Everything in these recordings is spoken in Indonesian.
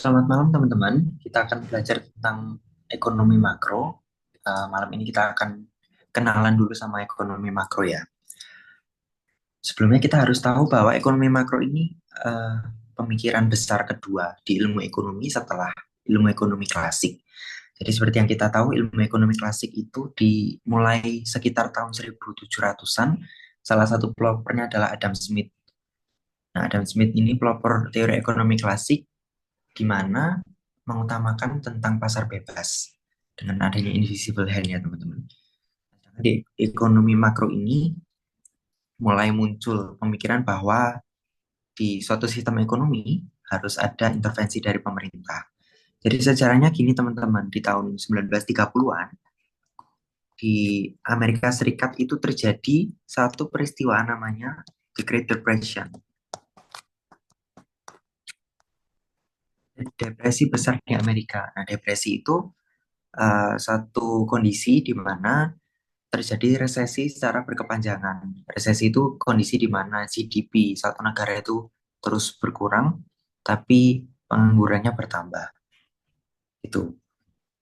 Selamat malam teman-teman. Kita akan belajar tentang ekonomi makro. Malam ini kita akan kenalan dulu sama ekonomi makro ya. Sebelumnya kita harus tahu bahwa ekonomi makro ini eh, pemikiran besar kedua di ilmu ekonomi setelah ilmu ekonomi klasik. Jadi seperti yang kita tahu, ilmu ekonomi klasik itu dimulai sekitar tahun 1700-an. Salah satu pelopornya adalah Adam Smith. Nah, Adam Smith ini pelopor teori ekonomi klasik di mana mengutamakan tentang pasar bebas dengan adanya invisible hand ya teman-teman. Di ekonomi makro ini mulai muncul pemikiran bahwa di suatu sistem ekonomi harus ada intervensi dari pemerintah. Jadi sejarahnya gini teman-teman, di tahun 1930-an di Amerika Serikat itu terjadi satu peristiwa namanya The Great Depression. Depresi besar di Amerika. Nah, depresi itu satu kondisi di mana terjadi resesi secara berkepanjangan. Resesi itu kondisi di mana GDP satu negara itu terus berkurang, tapi penganggurannya bertambah. Itu.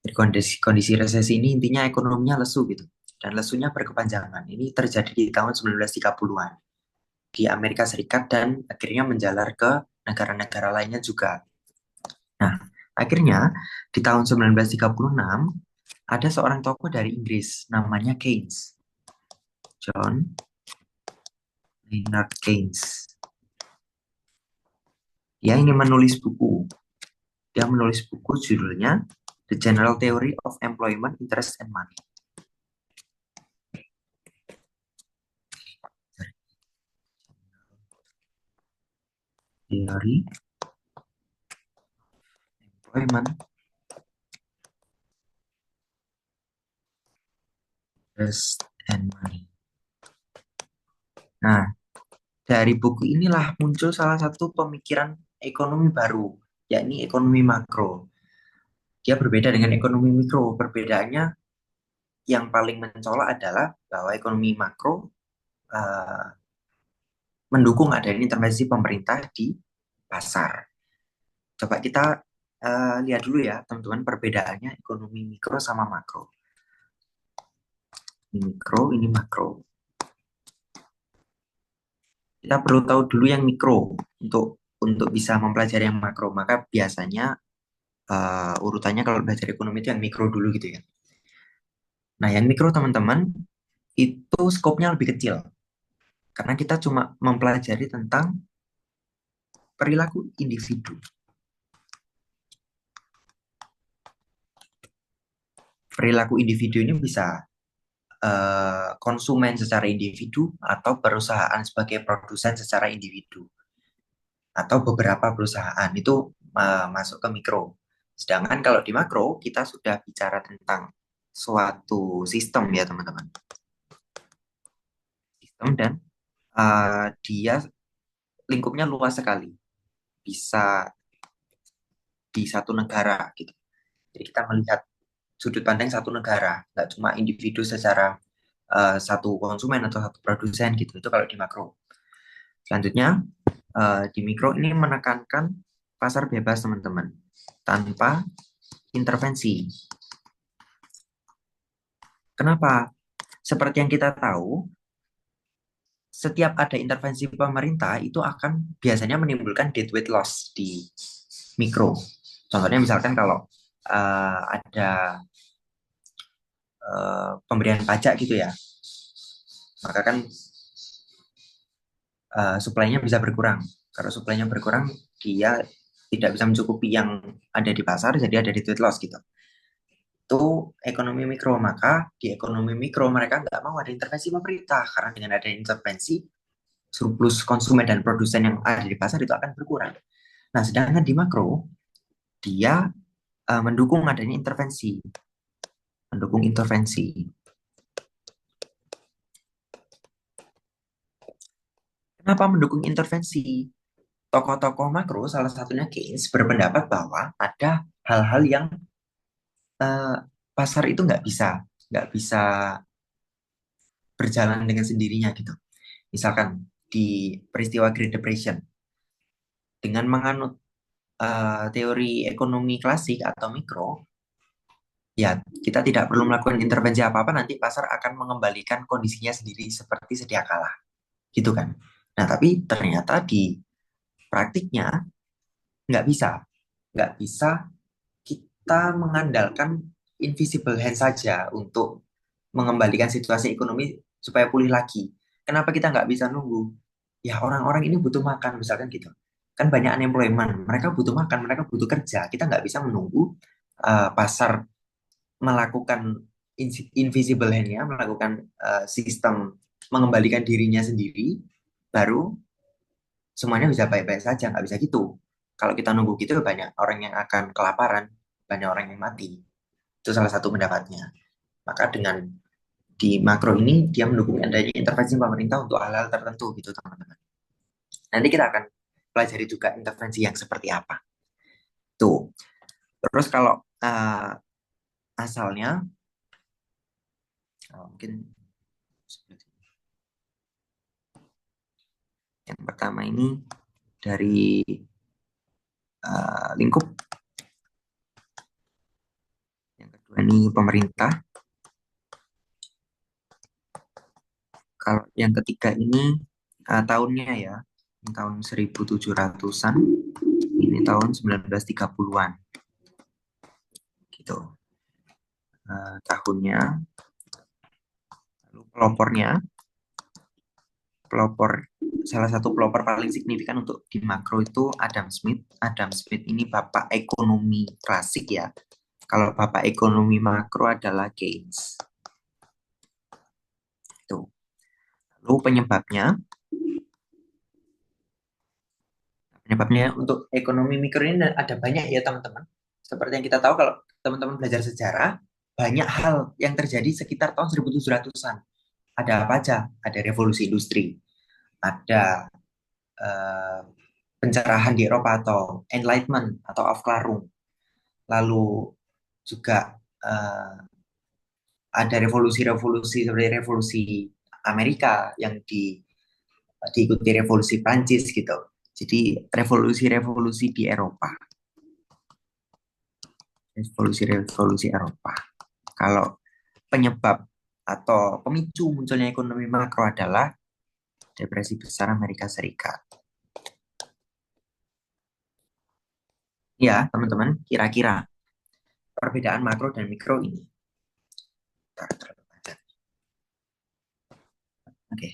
Jadi kondisi resesi ini intinya ekonominya lesu gitu. Dan lesunya berkepanjangan. Ini terjadi di tahun 1930-an di Amerika Serikat dan akhirnya menjalar ke negara-negara lainnya juga. Nah, akhirnya di tahun 1936 ada seorang tokoh dari Inggris namanya Keynes, John Maynard Keynes. Dia ini menulis buku. Dia menulis buku judulnya The General Theory of Employment, Interest and Money. Theory Employment, Interest and Money. Nah, dari buku inilah muncul salah satu pemikiran ekonomi baru, yakni ekonomi makro. Dia berbeda dengan ekonomi mikro. Perbedaannya yang paling mencolok adalah bahwa ekonomi makro uh, mendukung adanya intervensi pemerintah di pasar. Coba kita lihat dulu ya, teman-teman, perbedaannya ekonomi mikro sama makro. Ini mikro, ini makro. Kita perlu tahu dulu yang mikro untuk bisa mempelajari yang makro. Maka biasanya urutannya kalau belajar ekonomi itu yang mikro dulu gitu ya. Nah, yang mikro teman-teman itu skopnya lebih kecil karena kita cuma mempelajari tentang perilaku individu. Perilaku individu ini bisa konsumen secara individu atau perusahaan sebagai produsen secara individu atau beberapa perusahaan itu masuk ke mikro. Sedangkan kalau di makro kita sudah bicara tentang suatu sistem ya teman-teman. Sistem dan dia lingkupnya luas sekali. Bisa di satu negara gitu. Jadi kita melihat sudut pandang satu negara, nggak cuma individu secara satu konsumen atau satu produsen gitu. Itu kalau di makro. Selanjutnya di mikro ini menekankan pasar bebas teman-teman tanpa intervensi. Kenapa? Seperti yang kita tahu, setiap ada intervensi pemerintah itu akan biasanya menimbulkan deadweight loss di mikro. Contohnya misalkan kalau ada pemberian pajak gitu ya, maka kan supply-nya bisa berkurang. Kalau supply-nya berkurang, dia tidak bisa mencukupi yang ada di pasar, jadi ada deadweight loss gitu. Itu ekonomi mikro, maka di ekonomi mikro mereka nggak mau ada intervensi pemerintah, karena dengan ada intervensi, surplus konsumen dan produsen yang ada di pasar itu akan berkurang. Nah, sedangkan di makro, dia mendukung adanya intervensi. Mendukung intervensi. Kenapa mendukung intervensi? Tokoh-tokoh makro, salah satunya Keynes, berpendapat bahwa ada hal-hal yang eh, pasar itu nggak bisa berjalan dengan sendirinya gitu. Misalkan di peristiwa Great Depression, dengan menganut teori ekonomi klasik atau mikro, ya kita tidak perlu melakukan intervensi apa-apa, nanti pasar akan mengembalikan kondisinya sendiri seperti sedia kala, gitu kan. Nah, tapi ternyata di praktiknya nggak bisa, nggak bisa kita mengandalkan invisible hand saja untuk mengembalikan situasi ekonomi supaya pulih lagi. Kenapa kita nggak bisa nunggu? Ya orang-orang ini butuh makan, misalkan gitu. Kan banyak unemployment, mereka butuh makan, mereka butuh kerja. Kita nggak bisa menunggu pasar melakukan invisible hand-nya, melakukan sistem mengembalikan dirinya sendiri, baru semuanya bisa baik-baik saja. Nggak bisa gitu. Kalau kita nunggu gitu, banyak orang yang akan kelaparan, banyak orang yang mati. Itu salah satu pendapatnya. Maka dengan di makro ini dia mendukung adanya intervensi pemerintah untuk hal-hal tertentu gitu teman-teman. Nanti kita akan pelajari juga intervensi yang seperti apa. Tuh. Terus kalau asalnya mungkin yang pertama ini dari lingkup, yang kedua ini pemerintah. Kalau yang ketiga ini tahunnya ya, ini tahun 1700-an, ini tahun 1930-an gitu. Tahunnya, lalu pelopornya, pelopor salah satu pelopor paling signifikan untuk di makro itu Adam Smith. Adam Smith ini bapak ekonomi klasik ya. Kalau bapak ekonomi makro adalah Keynes. Itu. Lalu penyebabnya untuk ekonomi mikro ini ada banyak ya teman-teman. Seperti yang kita tahu kalau teman-teman belajar sejarah, banyak hal yang terjadi sekitar tahun 1700-an. Ada apa aja? Ada revolusi industri, ada eh, pencerahan di Eropa atau Enlightenment atau Aufklärung. Lalu juga ada revolusi-revolusi seperti revolusi Amerika yang diikuti revolusi Prancis gitu. Jadi revolusi-revolusi di Eropa, revolusi-revolusi Eropa. Kalau penyebab atau pemicu munculnya ekonomi makro adalah depresi besar Amerika Serikat. Ya, teman-teman, kira-kira perbedaan makro dan mikro ini. Oke.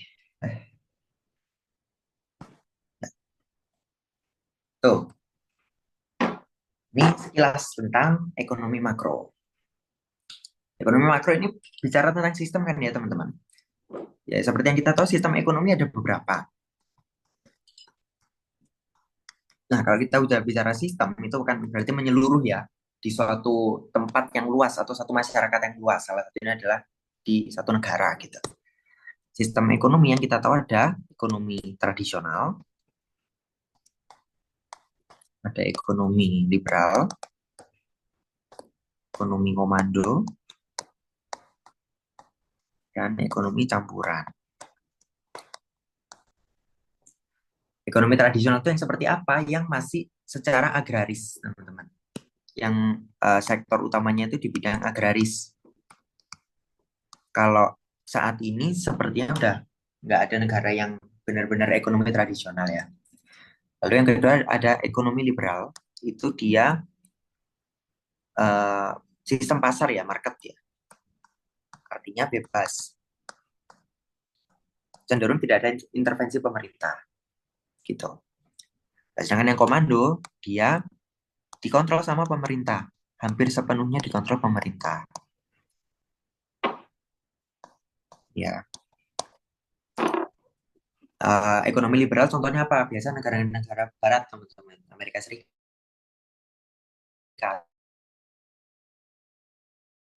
Tuh, ini sekilas tentang ekonomi makro. Ekonomi makro ini bicara tentang sistem kan ya teman-teman. Ya seperti yang kita tahu sistem ekonomi ada beberapa. Nah kalau kita udah bicara sistem itu kan berarti menyeluruh ya di suatu tempat yang luas atau satu masyarakat yang luas. Salah satunya adalah di satu negara gitu. Sistem ekonomi yang kita tahu ada ekonomi tradisional, ada ekonomi liberal, ekonomi komando, dan ekonomi campuran. Ekonomi tradisional itu yang seperti apa? Yang masih secara agraris, teman-teman. Yang sektor utamanya itu di bidang agraris. Kalau saat ini sepertinya udah nggak ada negara yang benar-benar ekonomi tradisional ya. Lalu yang kedua ada ekonomi liberal, itu dia uh, sistem pasar ya, market ya. Artinya bebas, cenderung tidak ada intervensi pemerintah gitu. Nah, sedangkan yang komando dia dikontrol sama pemerintah, hampir sepenuhnya dikontrol pemerintah. Ya, ekonomi liberal contohnya apa? Biasa negara-negara barat, teman-teman, Amerika Serikat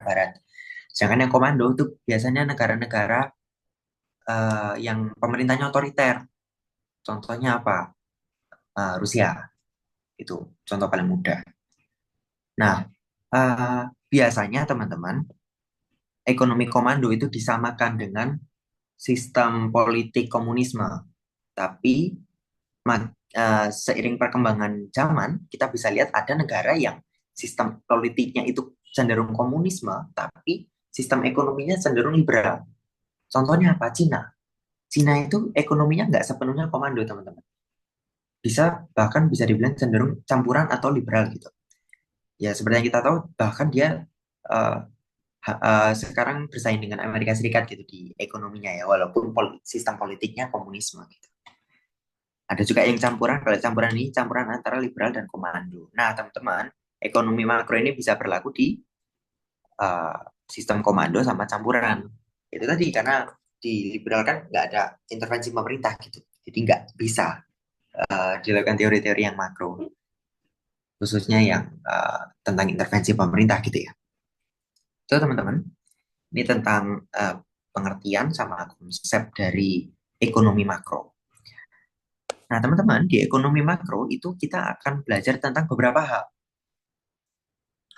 barat. Sedangkan yang komando itu biasanya negara-negara yang pemerintahnya otoriter. Contohnya apa? Rusia. Itu contoh paling mudah. Nah, biasanya teman-teman, ekonomi komando itu disamakan dengan sistem politik komunisme. Tapi seiring perkembangan zaman, kita bisa lihat ada negara yang sistem politiknya itu cenderung komunisme, tapi sistem ekonominya cenderung liberal. Contohnya apa? Cina. Cina itu ekonominya nggak sepenuhnya komando, teman-teman. Bahkan bisa dibilang cenderung campuran atau liberal gitu. Ya, seperti yang kita tahu, bahkan dia eh, sekarang bersaing dengan Amerika Serikat gitu di ekonominya ya, walaupun sistem politiknya komunisme gitu. Ada juga yang campuran, kalau campuran ini campuran antara liberal dan komando. Nah, teman-teman, ekonomi makro ini bisa berlaku di uh, sistem komando sama campuran. Itu tadi karena di liberal kan nggak ada intervensi pemerintah gitu. Jadi nggak bisa dilakukan teori-teori yang makro, khususnya yang tentang intervensi pemerintah gitu ya. Itu teman-teman, ini tentang pengertian sama konsep dari ekonomi makro. Nah, teman-teman, di ekonomi makro itu kita akan belajar tentang beberapa hal.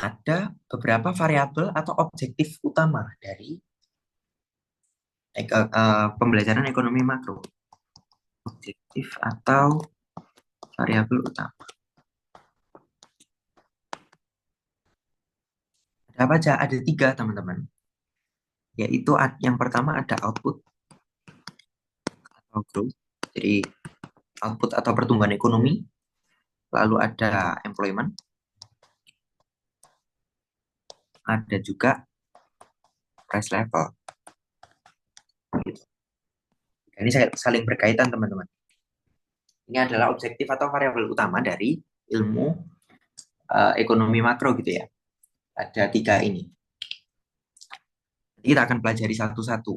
Ada beberapa variabel atau objektif utama dari pembelajaran ekonomi makro. Objektif atau variabel utama. Ada apa aja? Ada tiga, teman-teman. Yaitu yang pertama ada output atau growth. Jadi output atau pertumbuhan ekonomi. Lalu ada employment. Ada juga price level. Gitu. Ini saling berkaitan, teman-teman. Ini adalah objektif atau variabel utama dari ilmu ekonomi makro gitu ya. Ada tiga ini. Kita akan pelajari satu-satu.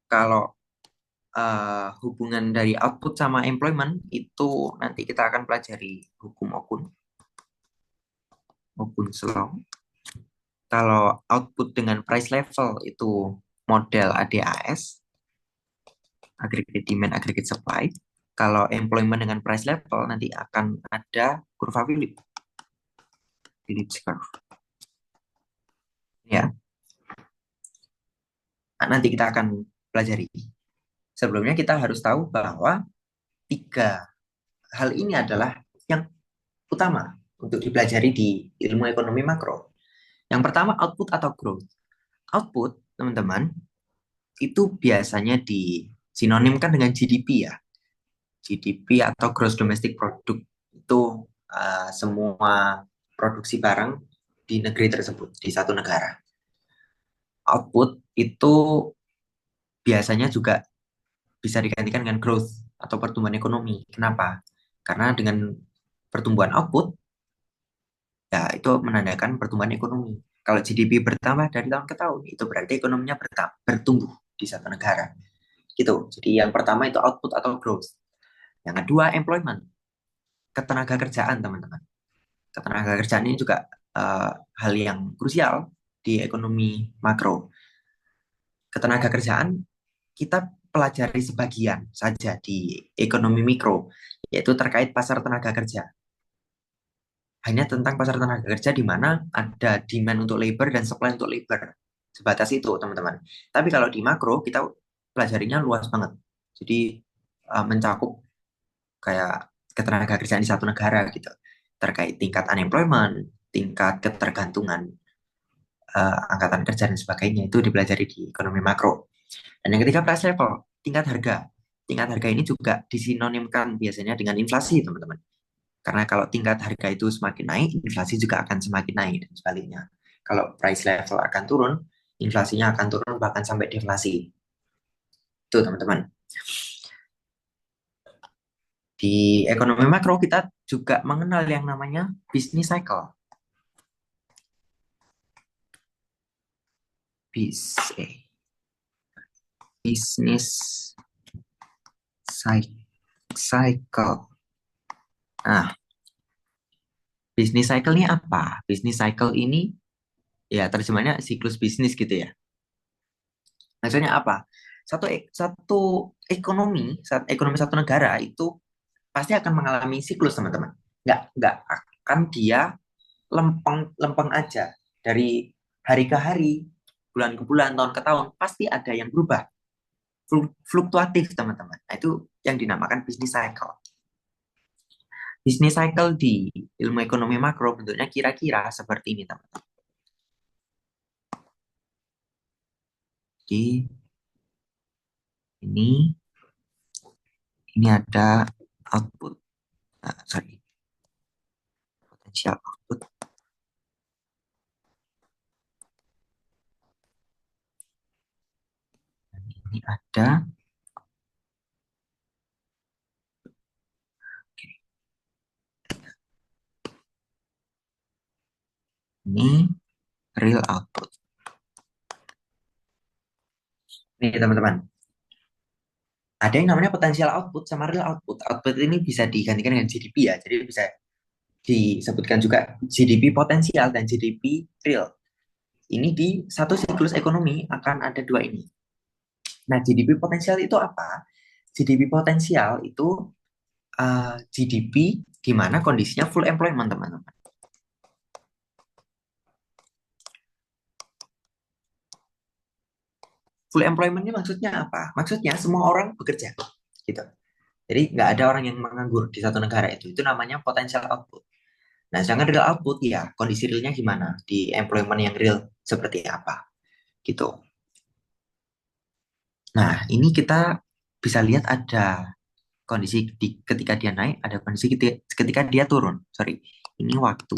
Kalau hubungan dari output sama employment itu nanti kita akan pelajari hukum Okun Law. Kalau output dengan price level itu model ADAS, aggregate demand, aggregate supply. Kalau employment dengan price level nanti akan ada kurva Phillips curve. Ya, nanti kita akan pelajari. Sebelumnya kita harus tahu bahwa tiga hal ini adalah yang utama untuk dipelajari di ilmu ekonomi makro. Yang pertama output atau growth. Output, teman-teman, itu biasanya disinonimkan dengan GDP ya. GDP atau Gross Domestic Product itu semua produksi barang di negeri tersebut, di satu negara. Output itu biasanya juga bisa digantikan dengan growth atau pertumbuhan ekonomi. Kenapa? Karena dengan pertumbuhan output, ya itu menandakan pertumbuhan ekonomi. Kalau GDP bertambah dari tahun ke tahun, itu berarti ekonominya bertumbuh di satu negara. Gitu. Jadi yang pertama itu output atau growth. Yang kedua employment, ketenaga kerjaan teman-teman. Ketenaga kerjaan ini juga hal yang krusial di ekonomi makro. Ketenaga kerjaan kita pelajari sebagian saja di ekonomi mikro, yaitu terkait pasar tenaga kerja. Hanya tentang pasar tenaga kerja di mana ada demand untuk labor dan supply untuk labor. Sebatas itu, teman-teman. Tapi kalau di makro, kita pelajarinya luas banget. Jadi mencakup kayak ketenaga kerjaan di satu negara gitu. Terkait tingkat unemployment, tingkat ketergantungan angkatan kerja dan sebagainya itu dipelajari di ekonomi makro. Dan yang ketiga price level, tingkat harga. Tingkat harga ini juga disinonimkan biasanya dengan inflasi, teman-teman. Karena kalau tingkat harga itu semakin naik, inflasi juga akan semakin naik dan sebaliknya. Kalau price level akan turun, inflasinya akan turun bahkan sampai deflasi. Itu, teman-teman. Di ekonomi makro kita juga mengenal yang namanya business cycle. Business cycle. Nah, business cycle ini apa? Business cycle ini ya terjemahnya siklus bisnis gitu ya. Maksudnya apa? Satu ekonomi satu negara itu pasti akan mengalami siklus, teman-teman. Nggak akan dia lempeng lempeng aja dari hari ke hari, bulan ke bulan, tahun ke tahun, pasti ada yang berubah. fluktuatif, teman-teman. Nah, itu yang dinamakan business cycle. Business cycle di ilmu ekonomi makro bentuknya kira-kira seperti ini, teman-teman. Jadi ini ada output, sorry, potential output. Dan ini ada ini real output. Nih teman-teman, ada yang namanya potential output sama real output. Output ini bisa digantikan dengan GDP ya. Jadi bisa disebutkan juga GDP potensial dan GDP real. Ini di satu siklus ekonomi akan ada dua ini. Nah, GDP potensial itu apa? GDP potensial itu GDP di mana kondisinya full employment, teman-teman. Full employment ini maksudnya apa? Maksudnya semua orang bekerja, gitu. Jadi nggak ada orang yang menganggur di satu negara itu. Itu namanya potential output. Nah, sedangkan real output ya kondisi realnya gimana di employment yang real seperti apa, gitu. Nah, ini kita bisa lihat ada kondisi ketika dia naik, ada kondisi ketika dia turun. Sorry, ini waktu,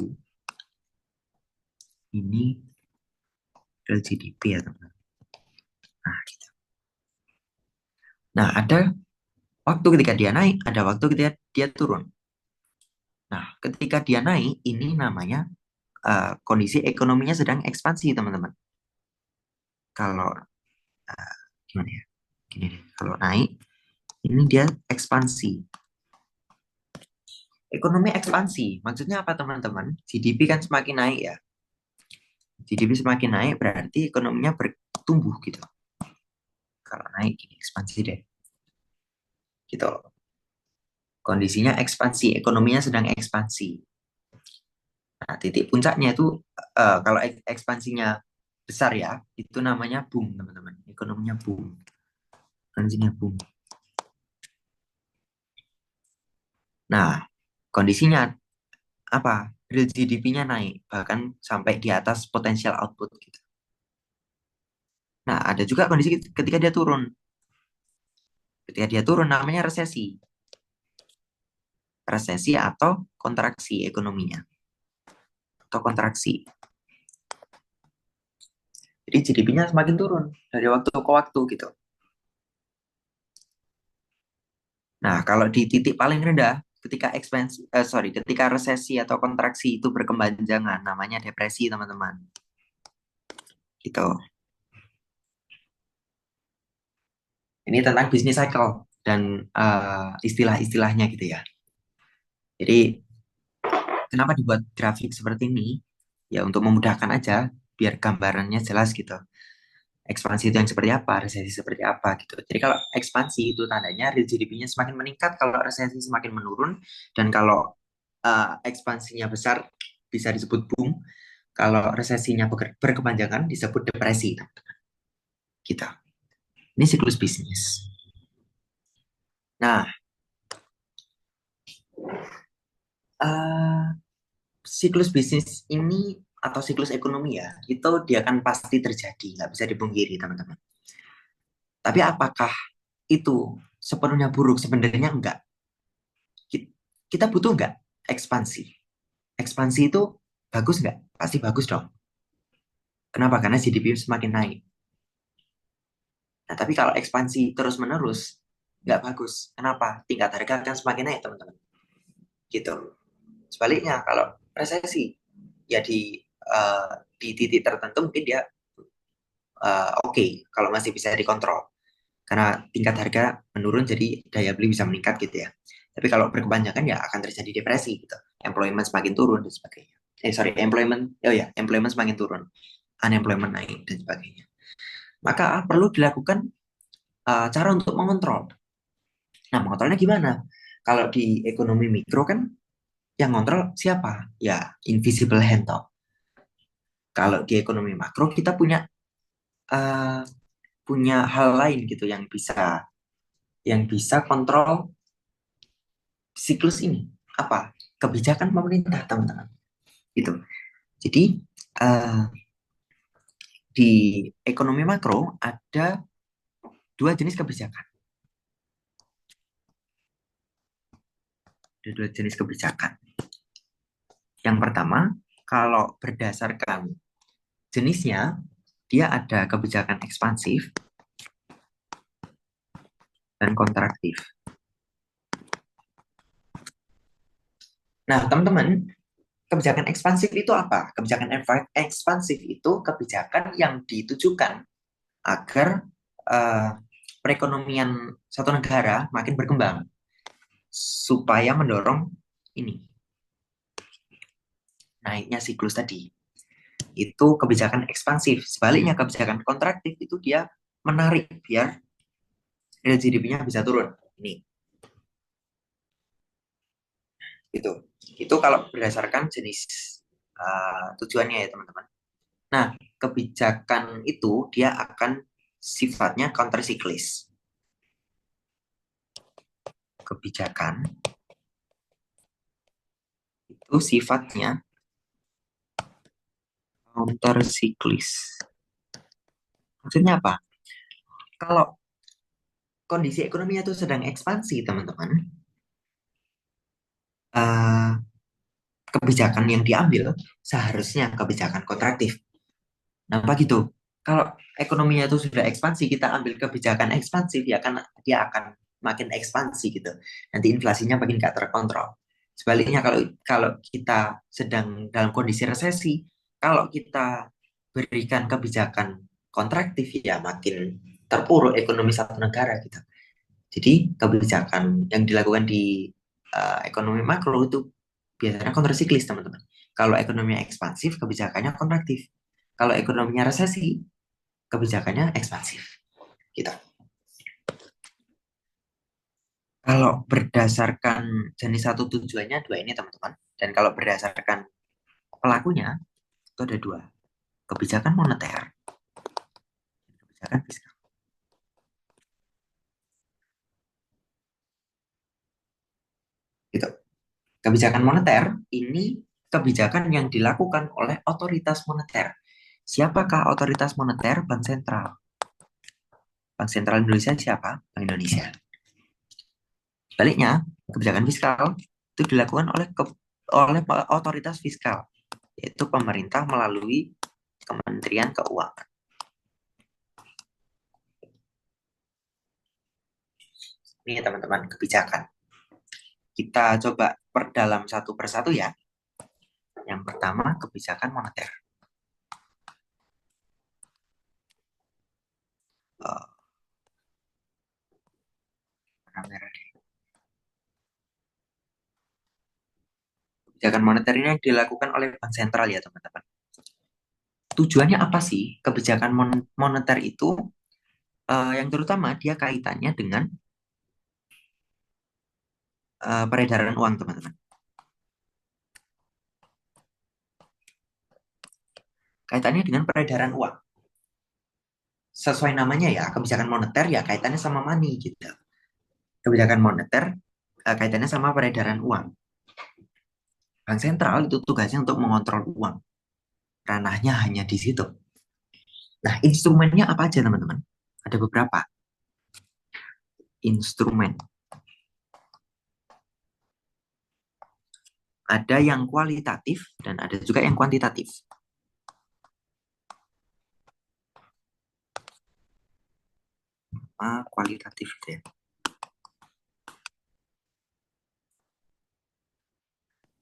ini real GDP ya teman. Nah, gitu. Nah, ada waktu ketika dia naik, ada waktu ketika dia turun. Nah, ketika dia naik, ini namanya kondisi ekonominya sedang ekspansi, teman-teman. Kalau gimana ya? Gini deh, kalau naik, ini dia ekspansi. Ekonomi ekspansi, maksudnya apa teman-teman? GDP kan semakin naik ya. GDP semakin naik berarti ekonominya bertumbuh gitu. Kalau naik gini, ekspansi deh. Gitu. Kondisinya ekspansi, ekonominya sedang ekspansi. Nah, titik puncaknya itu kalau ekspansinya besar ya, itu namanya boom, teman-teman. Ekonominya boom. Kondisinya boom. Nah, kondisinya apa? Real GDP-nya naik, bahkan sampai di atas potensial output gitu. Nah, ada juga kondisi ketika dia turun. Ketika dia turun namanya resesi. Resesi atau kontraksi ekonominya. Atau kontraksi. Jadi GDP-nya semakin turun dari waktu ke waktu gitu. Nah, kalau di titik paling rendah, ketika ketika resesi atau kontraksi itu berkepanjangan, namanya depresi, teman-teman. Gitu. Ini tentang bisnis cycle dan istilah-istilahnya gitu ya. Jadi, kenapa dibuat grafik seperti ini? Ya, untuk memudahkan aja, biar gambarannya jelas gitu. Ekspansi itu yang seperti apa, resesi seperti apa gitu. Jadi kalau ekspansi itu tandanya real GDP-nya semakin meningkat, kalau resesi semakin menurun, dan kalau ekspansinya besar bisa disebut boom, kalau resesinya berkepanjangan disebut depresi. Gitu. Ini siklus bisnis. Nah, uh, siklus bisnis ini atau siklus ekonomi ya, itu dia akan pasti terjadi, nggak bisa dipungkiri teman-teman. Tapi apakah itu sepenuhnya buruk? Sebenarnya enggak. Kita butuh nggak ekspansi? Ekspansi itu bagus nggak? Pasti bagus dong. Kenapa? Karena GDP semakin naik. Nah, tapi kalau ekspansi terus-menerus, nggak bagus. Kenapa? Tingkat harga akan semakin naik, teman-teman. Gitu. Sebaliknya, kalau resesi, ya di titik tertentu mungkin dia oke, kalau masih bisa dikontrol. Karena tingkat harga menurun, jadi daya beli bisa meningkat gitu ya. Tapi kalau berkepanjangan ya akan terjadi depresi gitu. Employment semakin turun dan sebagainya. Employment semakin turun. Unemployment naik dan sebagainya. Maka perlu dilakukan cara untuk mengontrol. Nah, mengontrolnya gimana? Kalau di ekonomi mikro kan yang ngontrol siapa? Ya, invisible hand toh. Kalau di ekonomi makro kita punya uh, punya hal lain gitu yang bisa kontrol siklus ini. Apa? Kebijakan pemerintah, teman-teman. Gitu. Jadi eh, di ekonomi makro ada dua jenis kebijakan. Ada dua jenis kebijakan. Yang pertama, kalau berdasarkan jenisnya, dia ada kebijakan ekspansif dan kontraktif. Nah, teman-teman, kebijakan ekspansif itu apa? Kebijakan ekspansif itu kebijakan yang ditujukan agar uh, perekonomian satu negara makin berkembang supaya mendorong ini naiknya siklus tadi. Itu kebijakan ekspansif. Sebaliknya kebijakan kontraktif itu dia menarik biar GDP-nya bisa turun. Ini itu. Itu kalau berdasarkan jenis tujuannya ya teman-teman. Nah, kebijakan itu dia akan sifatnya countercyclis. Kebijakan itu sifatnya countercyclis. Maksudnya apa? Kalau kondisi ekonominya itu sedang ekspansi, teman-teman, eh, kebijakan yang diambil seharusnya kebijakan kontraktif. Kenapa gitu? Kalau ekonominya itu sudah ekspansi, kita ambil kebijakan ekspansif, ya kan dia akan makin ekspansi gitu. Nanti inflasinya makin gak terkontrol. Sebaliknya kalau kalau kita sedang dalam kondisi resesi, kalau kita berikan kebijakan kontraktif ya makin terpuruk ekonomi satu negara gitu. Jadi kebijakan yang dilakukan di ekonomi makro itu biasanya kontrasiklis teman-teman. Kalau ekonominya ekspansif, kebijakannya kontraktif. Kalau ekonominya resesi, kebijakannya ekspansif. Gitu. Kalau berdasarkan jenis satu tujuannya dua ini teman-teman. Dan kalau berdasarkan pelakunya itu ada dua. Kebijakan moneter, kebijakan fiskal. Gitu. Kebijakan moneter ini kebijakan yang dilakukan oleh otoritas moneter. Siapakah otoritas moneter? Bank Sentral. Bank Sentral Indonesia siapa? Bank Indonesia. Sebaliknya, kebijakan fiskal itu dilakukan oleh otoritas fiskal, yaitu pemerintah melalui Kementerian Keuangan. Ini teman-teman kebijakan. Kita coba perdalam satu persatu ya. Yang pertama kebijakan moneter. Uh, Kebijakan moneter ini yang dilakukan oleh Bank Sentral ya teman-teman. Tujuannya apa sih kebijakan moneter itu? Yang terutama dia kaitannya dengan peredaran uang teman-teman. Kaitannya dengan peredaran uang. Sesuai namanya ya, kebijakan moneter ya kaitannya sama money gitu. Kebijakan moneter kaitannya sama peredaran uang. Bank sentral itu tugasnya untuk mengontrol uang. Ranahnya hanya di situ. Nah, instrumennya apa aja teman-teman? Ada beberapa instrumen. Ada yang kualitatif dan ada juga yang kuantitatif. Kualitatif itu ya.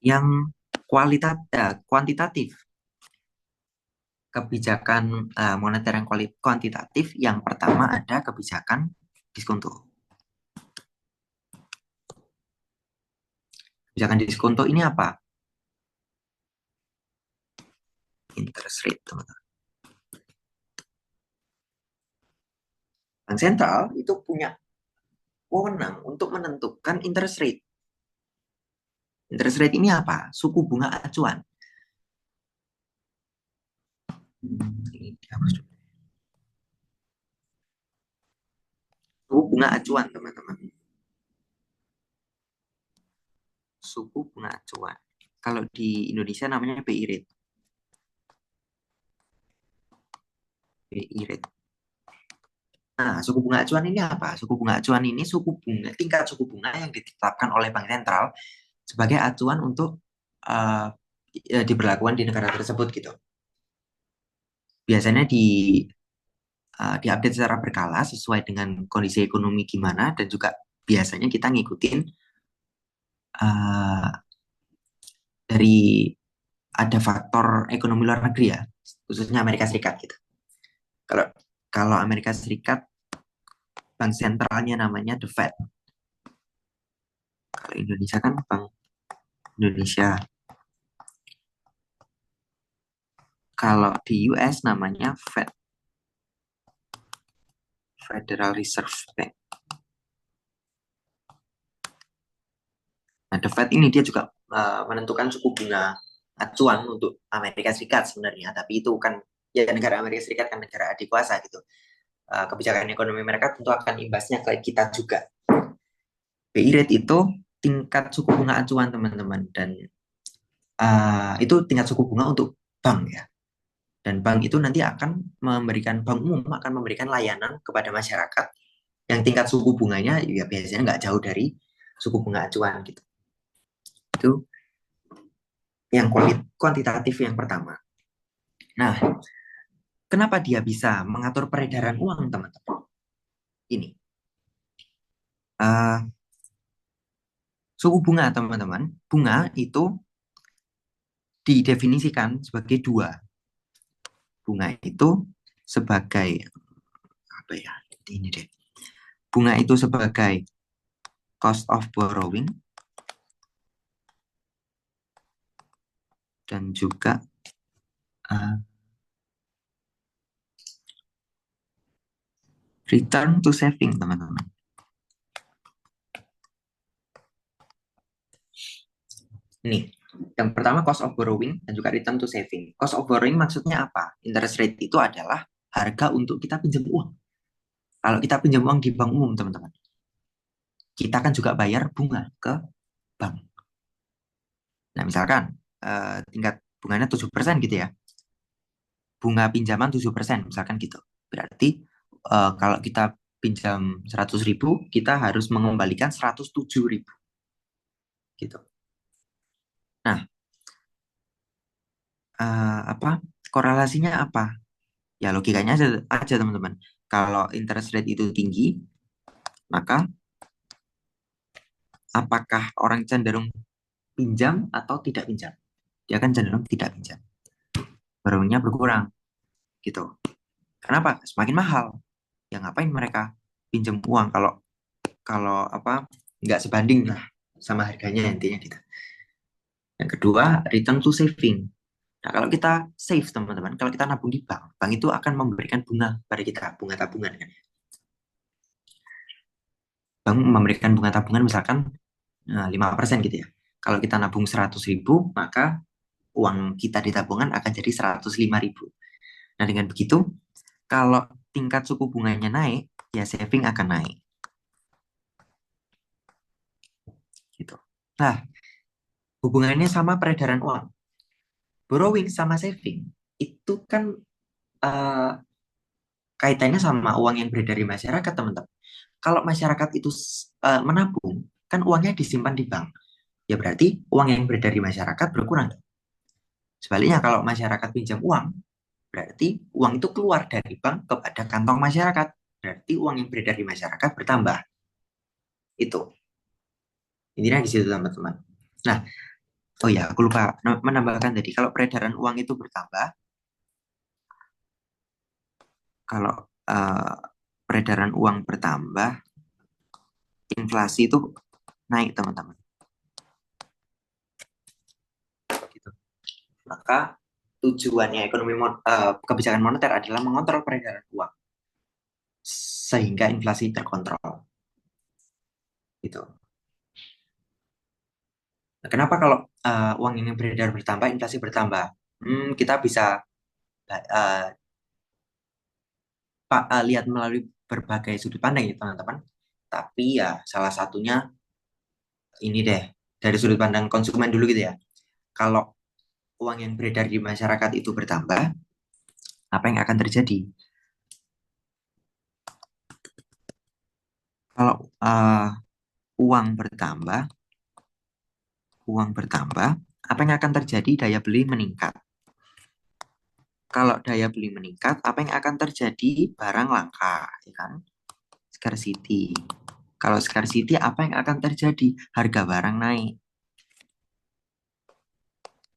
Yang kuantitatif, kebijakan moneter yang kuantitatif, yang pertama ada kebijakan diskonto. Kebijakan diskonto ini apa? Interest rate, teman-teman. Bank sentral itu punya wewenang untuk menentukan interest rate. Interest rate ini apa? Suku bunga acuan. Ini dihapus dulu. suku bunga acuan, teman-teman. Suku bunga acuan. Kalau di Indonesia namanya BI rate. BI rate. Nah, suku bunga acuan ini apa? Suku bunga acuan ini tingkat suku bunga yang ditetapkan oleh Bank Sentral sebagai acuan untuk uh, diberlakukan di negara tersebut gitu. Biasanya diupdate secara berkala sesuai dengan kondisi ekonomi gimana, dan juga biasanya kita ngikutin uh, dari ada faktor ekonomi luar negeri ya, khususnya Amerika Serikat gitu. Kalau kalau Amerika Serikat, bank sentralnya namanya The Fed. Kalau Indonesia kan Bank Indonesia. Kalau di US namanya Fed, Federal Reserve Bank. Nah, The Fed ini dia juga menentukan suku bunga acuan untuk Amerika Serikat sebenarnya, tapi itu kan ya negara Amerika Serikat kan negara adikuasa gitu. Kebijakan ekonomi mereka tentu akan imbasnya ke kita juga. BI rate itu tingkat suku bunga acuan teman-teman, dan itu tingkat suku bunga untuk bank ya. Dan bank itu nanti bank umum akan memberikan layanan kepada masyarakat yang tingkat suku bunganya ya biasanya nggak jauh dari suku bunga acuan gitu. Itu yang kuantitatif yang pertama. Nah, kenapa dia bisa mengatur peredaran uang, teman-teman? Ini, uh, suku bunga, teman-teman. Bunga itu didefinisikan sebagai dua. Bunga itu sebagai apa ya? Ini deh. Bunga itu sebagai cost of borrowing dan juga uh, return to saving, teman-teman. Ini, yang pertama cost of borrowing dan juga return to saving. Cost of borrowing maksudnya apa? Interest rate itu adalah harga untuk kita pinjam uang. Kalau kita pinjam uang di bank umum, teman-teman, kita kan juga bayar bunga ke bank. Nah, misalkan tingkat bunganya 7% gitu ya. Bunga pinjaman 7%, misalkan gitu. Berarti kalau kita pinjam 100.000, kita harus mengembalikan 107.000 gitu. Nah, apa korelasinya apa? Ya logikanya aja teman-teman. Kalau interest rate itu tinggi, maka apakah orang cenderung pinjam atau tidak pinjam? Dia kan cenderung tidak pinjam. Borrowingnya berkurang gitu. Kenapa? Semakin mahal. Ya ngapain mereka pinjam uang kalau kalau apa nggak sebanding lah sama harganya intinya gitu. Yang kedua, return to saving. Nah, kalau kita save teman-teman, kalau kita nabung di bank, bank itu akan memberikan bunga pada kita, bunga tabungan kan. Bank memberikan bunga tabungan misalkan 5% gitu ya. Kalau kita nabung 100.000, maka uang kita di tabungan akan jadi 105.000. Nah, dengan begitu, kalau tingkat suku bunganya naik, ya saving akan naik. Gitu. Nah, hubungannya sama peredaran uang. Borrowing sama saving itu kan uh, kaitannya sama uang yang beredar di masyarakat, teman-teman. Kalau masyarakat itu menabung, kan uangnya disimpan di bank. Ya berarti uang yang beredar di masyarakat berkurang. Sebaliknya kalau masyarakat pinjam uang, berarti uang itu keluar dari bank kepada kantong masyarakat. Berarti uang yang beredar di masyarakat bertambah. Itu. Intinya di situ teman-teman. Nah, oh ya, aku lupa menambahkan tadi. Kalau peredaran uang itu bertambah, kalau uh, peredaran uang bertambah, inflasi itu naik teman-teman. Gitu. Maka tujuannya kebijakan moneter adalah mengontrol peredaran uang sehingga inflasi terkontrol. Gitu. Nah, kenapa kalau uang ini beredar bertambah, inflasi bertambah? Kita bisa lihat melalui berbagai sudut pandang ya teman-teman. Tapi ya salah satunya ini deh, dari sudut pandang konsumen dulu gitu ya. Kalau uang yang beredar di masyarakat itu bertambah, apa yang akan terjadi? Kalau uang bertambah, apa yang akan terjadi? Daya beli meningkat. Kalau daya beli meningkat, apa yang akan terjadi? Barang langka, ya kan? Scarcity. Kalau scarcity, apa yang akan terjadi? Harga barang naik.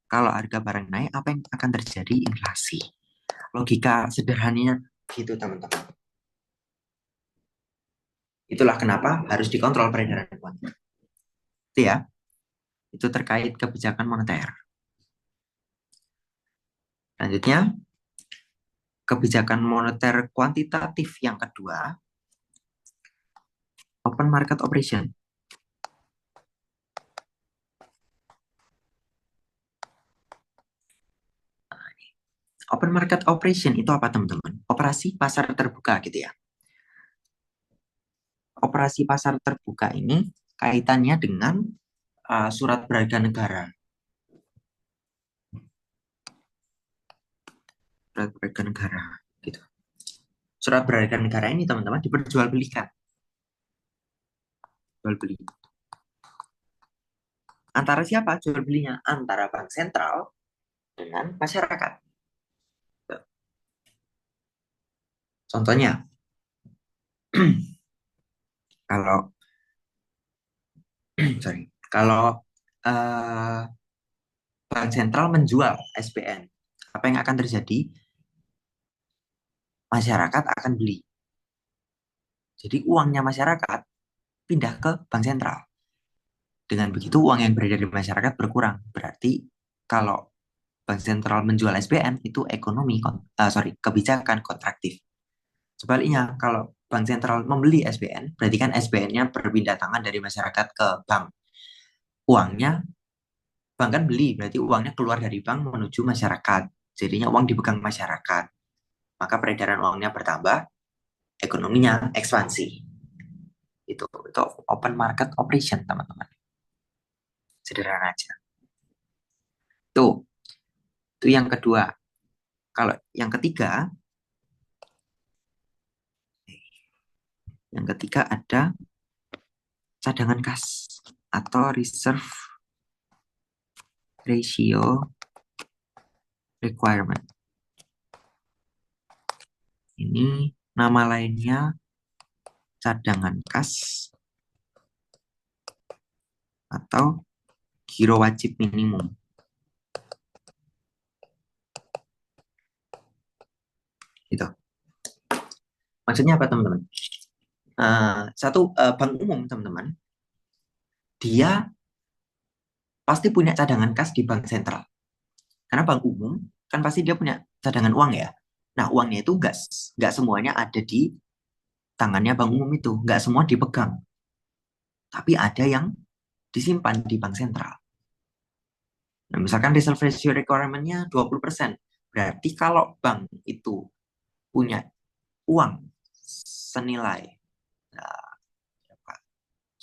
Kalau harga barang naik, apa yang akan terjadi? Inflasi. Logika sederhananya gitu, teman-teman. Itulah kenapa harus dikontrol peredaran uang. Itu ya, itu terkait kebijakan moneter. Selanjutnya, kebijakan moneter kuantitatif yang kedua, open market operation. Open market operation itu apa teman-teman? Operasi pasar terbuka gitu ya. Operasi pasar terbuka ini kaitannya dengan surat berharga negara. Surat berharga negara gitu. Surat berharga negara ini teman-teman diperjualbelikan. Jual beli. Antara siapa jual belinya? Antara bank sentral dengan masyarakat. Contohnya, kalau sorry, kalau uh, bank sentral menjual SBN, apa yang akan terjadi? Masyarakat akan beli. Jadi uangnya masyarakat pindah ke bank sentral. Dengan begitu uang yang beredar di masyarakat berkurang. Berarti kalau bank sentral menjual SBN itu kebijakan kontraktif. Sebaliknya kalau bank sentral membeli SBN, berarti kan SBN-nya berpindah tangan dari masyarakat ke bank. Uangnya bank kan beli, berarti uangnya keluar dari bank menuju masyarakat. Jadinya uang dipegang masyarakat. Maka peredaran uangnya bertambah, ekonominya ekspansi. Itu open market operation, teman-teman. Sederhana aja. Tuh, itu yang kedua. Kalau yang ketiga ada cadangan kas atau reserve ratio requirement. Ini nama lainnya cadangan kas atau giro wajib minimum. Gitu. Maksudnya apa teman-teman? Bank umum teman-teman, dia pasti punya cadangan kas di bank sentral. Karena bank umum kan pasti dia punya cadangan uang ya. Nah uangnya itu nggak semuanya ada di tangannya bank umum itu, nggak semua dipegang. Tapi ada yang disimpan di bank sentral. Nah, misalkan reserve ratio requirement-nya 20%. Berarti kalau bank itu punya uang senilai uh,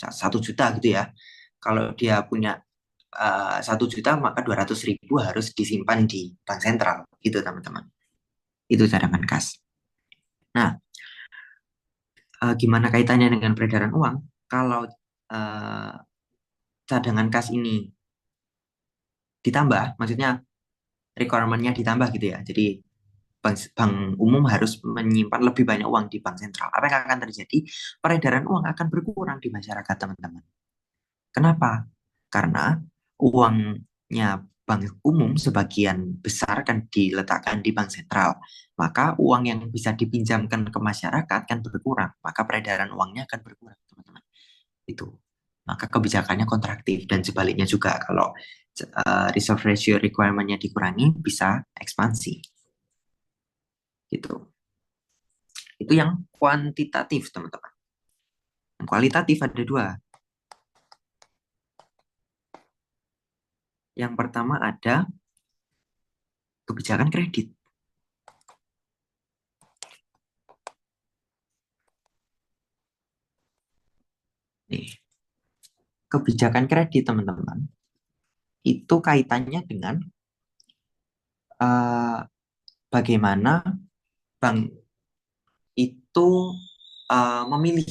1 juta gitu ya. Kalau dia punya 1 juta, maka 200.000 harus disimpan di bank sentral. Gitu teman-teman. Itu cadangan kas. Nah, gimana kaitannya dengan peredaran uang? Kalau uh, cadangan kas ini ditambah, maksudnya requirement-nya ditambah gitu ya. Jadi bank umum harus menyimpan lebih banyak uang di bank sentral. Apa yang akan terjadi? Peredaran uang akan berkurang di masyarakat, teman-teman. Kenapa? Karena uangnya bank umum sebagian besar kan diletakkan di bank sentral. Maka uang yang bisa dipinjamkan ke masyarakat kan berkurang. Maka peredaran uangnya akan berkurang, teman-teman. Itu. Maka kebijakannya kontraktif. Dan sebaliknya juga kalau reserve ratio requirement-nya dikurangi, bisa ekspansi. Gitu. Itu yang kuantitatif, teman-teman. Yang kualitatif ada dua. Yang pertama ada kebijakan kredit. kebijakan kredit, teman-teman, itu kaitannya dengan eh, bagaimana bank itu memilih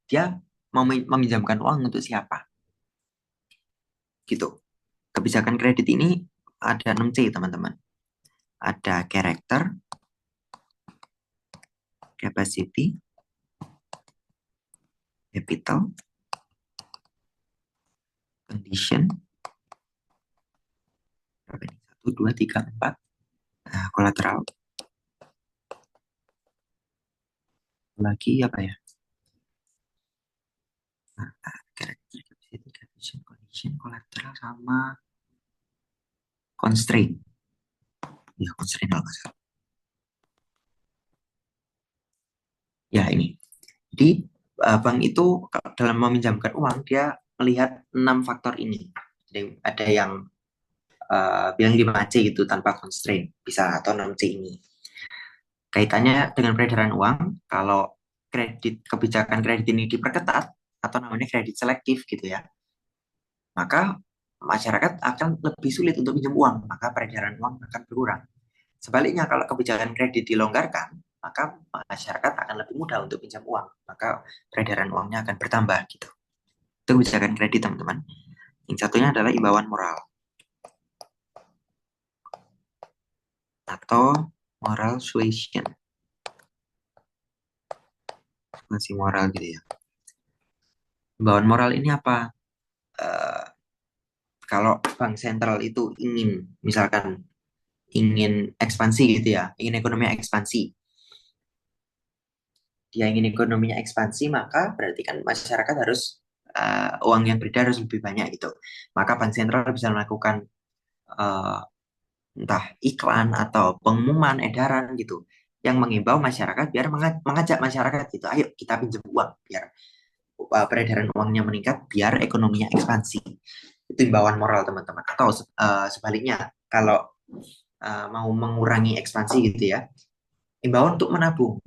dia mau meminjamkan uang untuk siapa, gitu. Kebijakan kredit ini ada 6C, teman-teman. Ada character, capacity, capital, condition, berapa ini? 1, 2, 3, 4. Nah, collateral. Lagi apa ya? Nah, character, capacity, condition, collateral, sama constraint. Ya, constraint kalau nggak salah. Ya, ini. Jadi, bank itu dalam meminjamkan uang, dia melihat 6 faktor ini. Jadi, ada yang bilang 5C itu tanpa constraint, bisa, atau 6C ini. Kaitannya dengan peredaran uang, kalau kebijakan kredit ini diperketat, atau namanya kredit selektif gitu ya, maka masyarakat akan lebih sulit untuk pinjam uang, maka peredaran uang akan berkurang. Sebaliknya, kalau kebijakan kredit dilonggarkan, maka masyarakat akan lebih mudah untuk pinjam uang, maka peredaran uangnya akan bertambah gitu. Itu kebijakan kredit, teman-teman. Yang satunya adalah imbauan moral atau moral suasion, masih moral gitu ya. Imbauan moral ini apa? Eh, Kalau bank sentral itu ingin, misalkan ingin ekspansi gitu ya, ingin ekonominya ekspansi, dia ingin ekonominya ekspansi, maka berarti kan masyarakat harus uang yang beredar harus lebih banyak gitu. Maka bank sentral bisa melakukan uh, entah iklan atau pengumuman edaran gitu yang mengimbau masyarakat biar mengajak masyarakat gitu, ayo kita pinjam uang biar peredaran uangnya meningkat, biar ekonominya ekspansi. Itu imbauan moral, teman-teman. Atau sebaliknya, kalau mau mengurangi ekspansi gitu ya, imbauan untuk menabung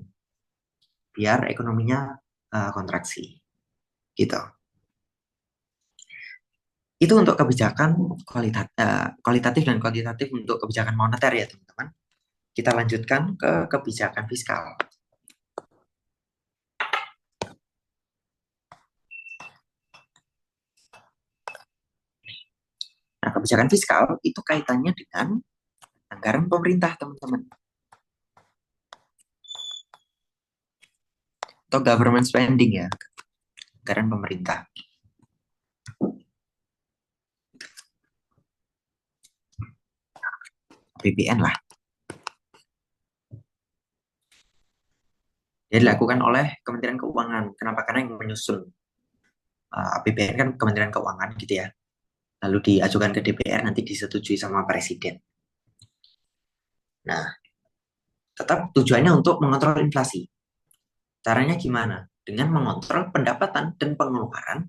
biar ekonominya kontraksi gitu. Itu untuk kebijakan kualitatif dan kuantitatif untuk kebijakan moneter ya, teman-teman. Kita lanjutkan ke kebijakan fiskal. Nah, kebijakan fiskal itu kaitannya dengan anggaran pemerintah, teman-teman. Atau government spending ya, anggaran pemerintah. APBN lah. Dia dilakukan oleh Kementerian Keuangan. Kenapa? Karena yang menyusun APBN kan Kementerian Keuangan gitu ya. Lalu diajukan ke DPR, nanti disetujui sama Presiden. Nah, tetap tujuannya untuk mengontrol inflasi. Caranya gimana? Dengan mengontrol pendapatan dan pengeluaran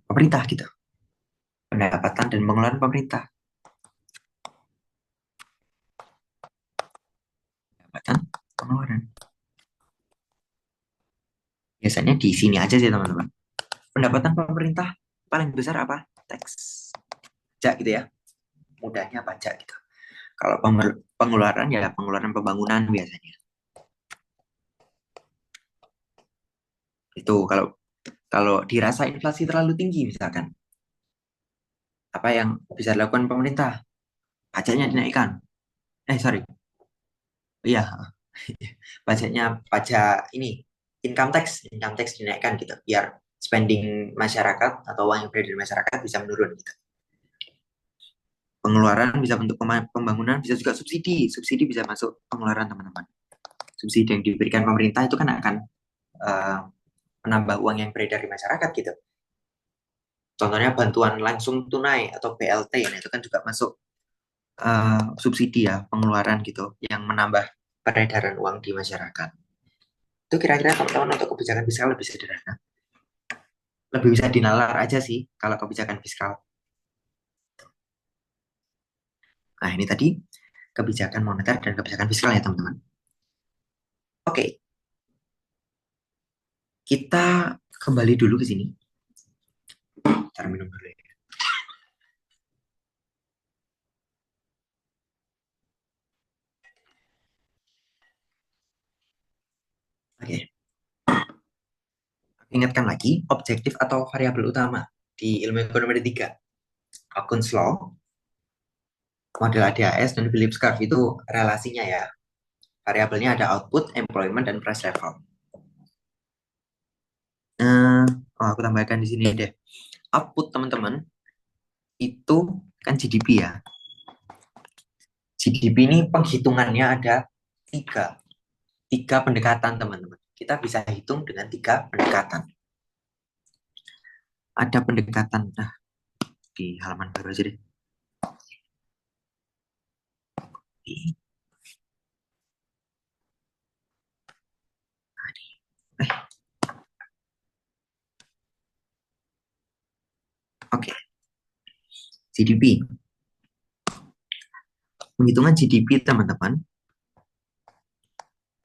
pemerintah gitu. Pendapatan dan pengeluaran pemerintah. Pendapatan, pengeluaran. Biasanya di sini aja sih, teman-teman. Pendapatan pemerintah paling besar apa? Teks. Pajak gitu ya. Mudahnya pajak gitu. Kalau pengeluaran ya pengeluaran pembangunan biasanya. Itu kalau kalau dirasa inflasi terlalu tinggi misalkan, apa yang bisa dilakukan pemerintah? Pajaknya dinaikkan. Sorry. Iya, pajaknya pajak ini income tax dinaikkan gitu, biar spending masyarakat atau uang yang beredar di masyarakat bisa menurun gitu. Pengeluaran bisa bentuk pembangunan, bisa juga subsidi. Subsidi bisa masuk pengeluaran, teman-teman. Subsidi yang diberikan pemerintah itu kan akan uh, menambah uang yang beredar di masyarakat gitu. Contohnya bantuan langsung tunai atau BLT, nah itu kan juga masuk subsidi ya, pengeluaran gitu, yang menambah peredaran uang di masyarakat. Itu kira-kira teman-teman untuk kebijakan fiskal lebih sederhana. Lebih bisa dinalar aja sih kalau kebijakan fiskal. Nah, ini tadi kebijakan moneter dan kebijakan fiskal ya, teman-teman. Oke, kita kembali dulu ke sini. Cara minum dulu ya. Oke, ingatkan lagi objektif atau variabel utama di ilmu ekonomi ada tiga. Okun's Law, model ADHS, dan Phillips Curve itu relasinya ya. Variabelnya ada output, employment, dan price level. Aku tambahkan di sini deh. Output teman-teman itu kan GDP ya. GDP ini penghitungannya ada tiga, tiga pendekatan teman-teman. Kita bisa hitung dengan tiga pendekatan. Ada pendekatan, nah di halaman baru aja deh. Eh, Oke, GDP. Penghitungan GDP teman-teman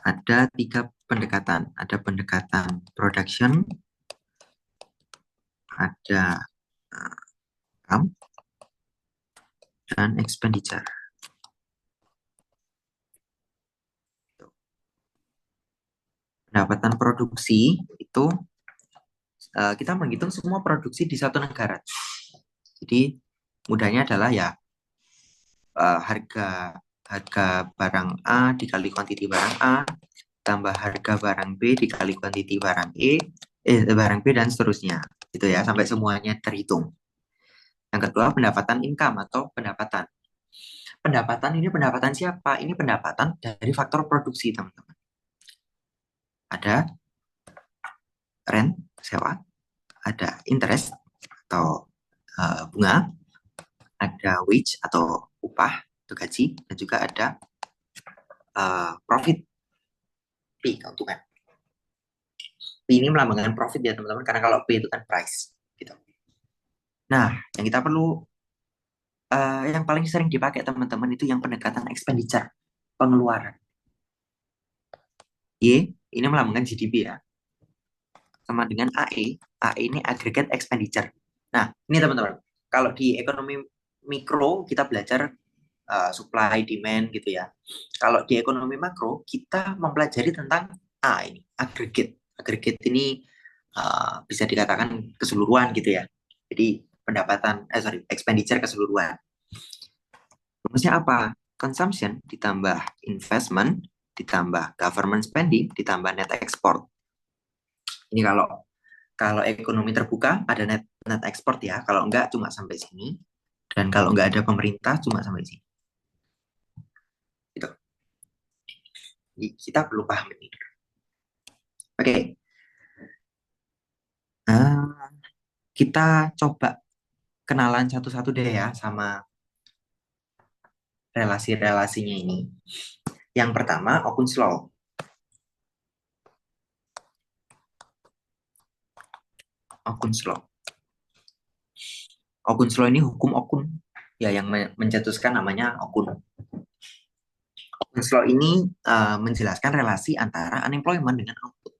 ada tiga pendekatan. Ada pendekatan production, ada income, dan expenditure. Pendapatan produksi itu kita menghitung semua produksi di satu negara. Jadi mudahnya adalah ya harga harga barang A dikali kuantiti barang A tambah harga barang B dikali kuantiti barang barang B dan seterusnya. Gitu ya sampai semuanya terhitung. Yang kedua pendapatan income atau pendapatan. Pendapatan ini pendapatan siapa? Ini pendapatan dari faktor produksi, teman-teman. Ada rent, sewa, ada interest atau bunga, ada wage atau upah atau gaji, dan juga ada profit, P, keuntungan. P ini melambangkan profit ya teman-teman, karena kalau P itu kan price. Gitu. Nah, yang kita perlu, yang paling sering dipakai teman-teman itu yang pendekatan expenditure, pengeluaran. Y, ini melambangkan GDP ya, sama dengan AE. AE ini aggregate expenditure. Nah, ini teman-teman, kalau di ekonomi mikro kita belajar supply, demand gitu ya. Kalau di ekonomi makro kita mempelajari tentang A ini, aggregate. Aggregate ini bisa dikatakan keseluruhan gitu ya. Jadi expenditure keseluruhan. Rumusnya apa? Consumption ditambah investment ditambah government spending ditambah net export. Ini kalau kalau ekonomi terbuka ada net net export ya. Kalau enggak cuma sampai sini. Dan kalau enggak ada pemerintah cuma sampai sini. Gitu. Jadi kita perlu paham ini. Oke. Kita coba kenalan satu-satu deh ya sama relasi-relasinya ini. Yang pertama, Okun's Law. Okun's Law. Okun's Law ini hukum Okun. Ya, yang mencetuskan namanya Okun. Okun's Law ini menjelaskan relasi antara unemployment dengan output.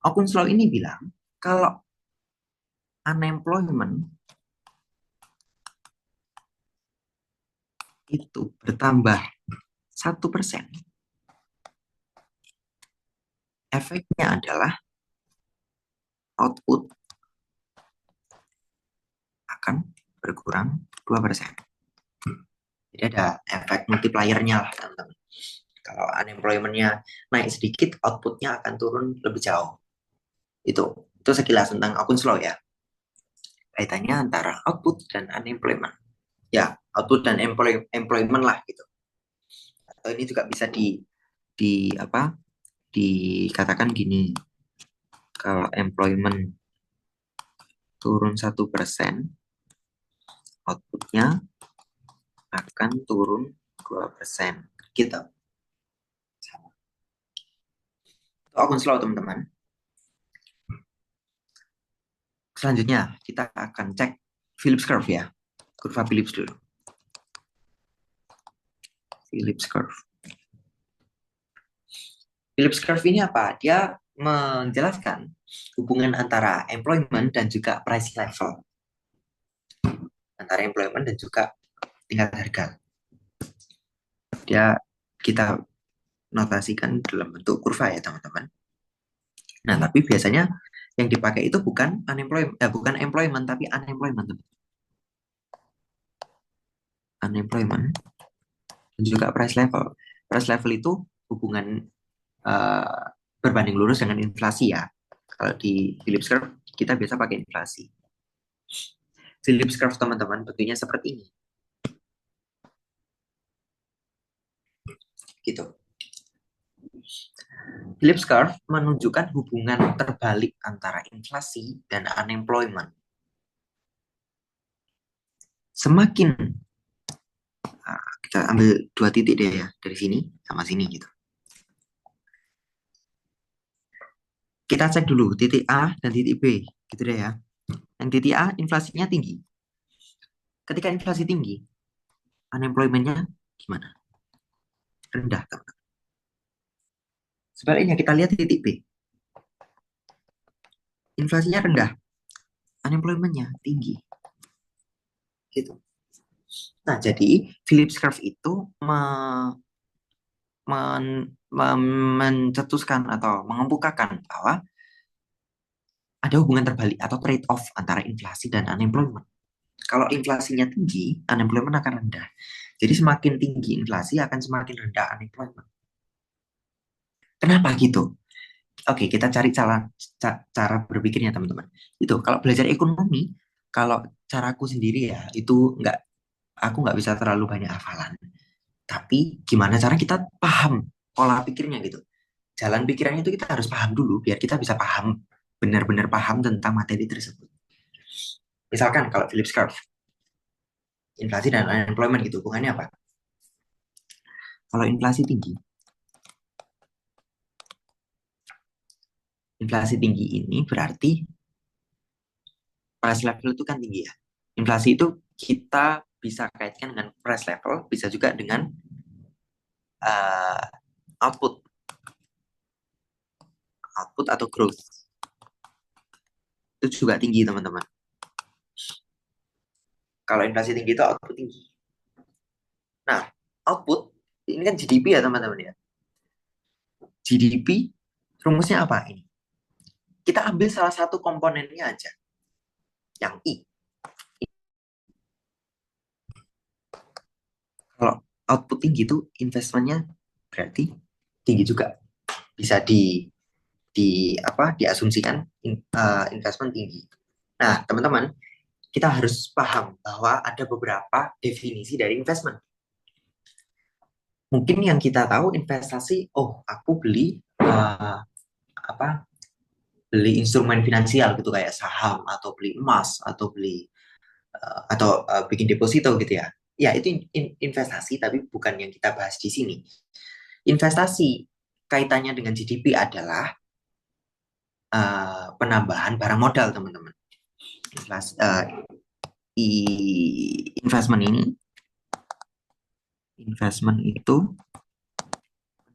Okun's Law ini bilang, kalau unemployment itu bertambah 1%, efeknya adalah output akan berkurang 2%. Jadi ada efek multipliernya lah, teman-teman. Kalau unemployment-nya naik sedikit, output-nya akan turun lebih jauh. Itu sekilas tentang Okun's Law ya. Kaitannya antara output dan unemployment. Ya, output dan employment lah gitu. Atau ini juga bisa di apa? Dikatakan gini. Kalau employment turun 1%, outputnya akan turun 2%. Gitu. Itu Okun's Law, teman-teman. Selanjutnya, kita akan cek Phillips Curve ya. Kurva Phillips dulu. Phillips Curve. Phillips Curve ini apa? Dia menjelaskan hubungan antara employment dan juga price level, antara employment dan juga tingkat harga. Dia kita notasikan dalam bentuk kurva ya teman-teman. Nah, tapi biasanya yang dipakai itu bukan unemployment, bukan employment tapi unemployment, unemployment dan juga price level. Price level itu hubungan uh, berbanding lurus dengan inflasi ya. Kalau di Phillips curve kita biasa pakai inflasi. Phillips curve teman-teman bentuknya seperti ini. Gitu. Phillips curve menunjukkan hubungan terbalik antara inflasi dan unemployment. Semakin kita ambil dua titik deh ya, dari sini sama sini gitu. Kita cek dulu titik A dan titik B, gitu deh ya. Yang titik A inflasinya tinggi. Ketika inflasi tinggi, unemployment-nya gimana? Rendah, teman. Sebaliknya kita lihat titik B. Inflasinya rendah, unemployment-nya tinggi. Gitu. Nah, jadi Phillips curve itu mencetuskan atau mengemukakan bahwa ada hubungan terbalik atau trade-off antara inflasi dan unemployment. Kalau inflasinya tinggi, unemployment akan rendah. Jadi semakin tinggi inflasi akan semakin rendah unemployment. Kenapa gitu? Oke, kita cari cara berpikirnya teman-teman. Itu kalau belajar ekonomi, kalau caraku sendiri ya, itu aku nggak bisa terlalu banyak hafalan. Tapi gimana cara kita paham pola pikirnya gitu. Jalan pikirannya itu kita harus paham dulu, biar kita bisa paham, benar-benar paham tentang materi tersebut. Misalkan kalau Phillips curve, inflasi dan unemployment gitu, hubungannya apa? Kalau inflasi tinggi ini berarti price level itu kan tinggi ya. Inflasi itu kita bisa kaitkan dengan price level, bisa juga dengan uh, output, output atau growth. Itu juga tinggi teman-teman. Kalau inflasi tinggi itu output tinggi. Nah, output ini kan GDP ya teman-teman ya. GDP rumusnya apa ini? Kita ambil salah satu komponennya aja, yang I. Kalau output tinggi itu investmentnya berarti tinggi juga. Bisa diasumsikan investment tinggi. Nah, teman-teman, kita harus paham bahwa ada beberapa definisi dari investment. Mungkin yang kita tahu investasi, oh aku beli beli instrumen finansial gitu kayak saham atau beli emas atau beli bikin deposito gitu ya. Ya itu investasi tapi bukan yang kita bahas di sini. Investasi kaitannya dengan GDP adalah penambahan barang modal teman-teman. Investment ini, investment itu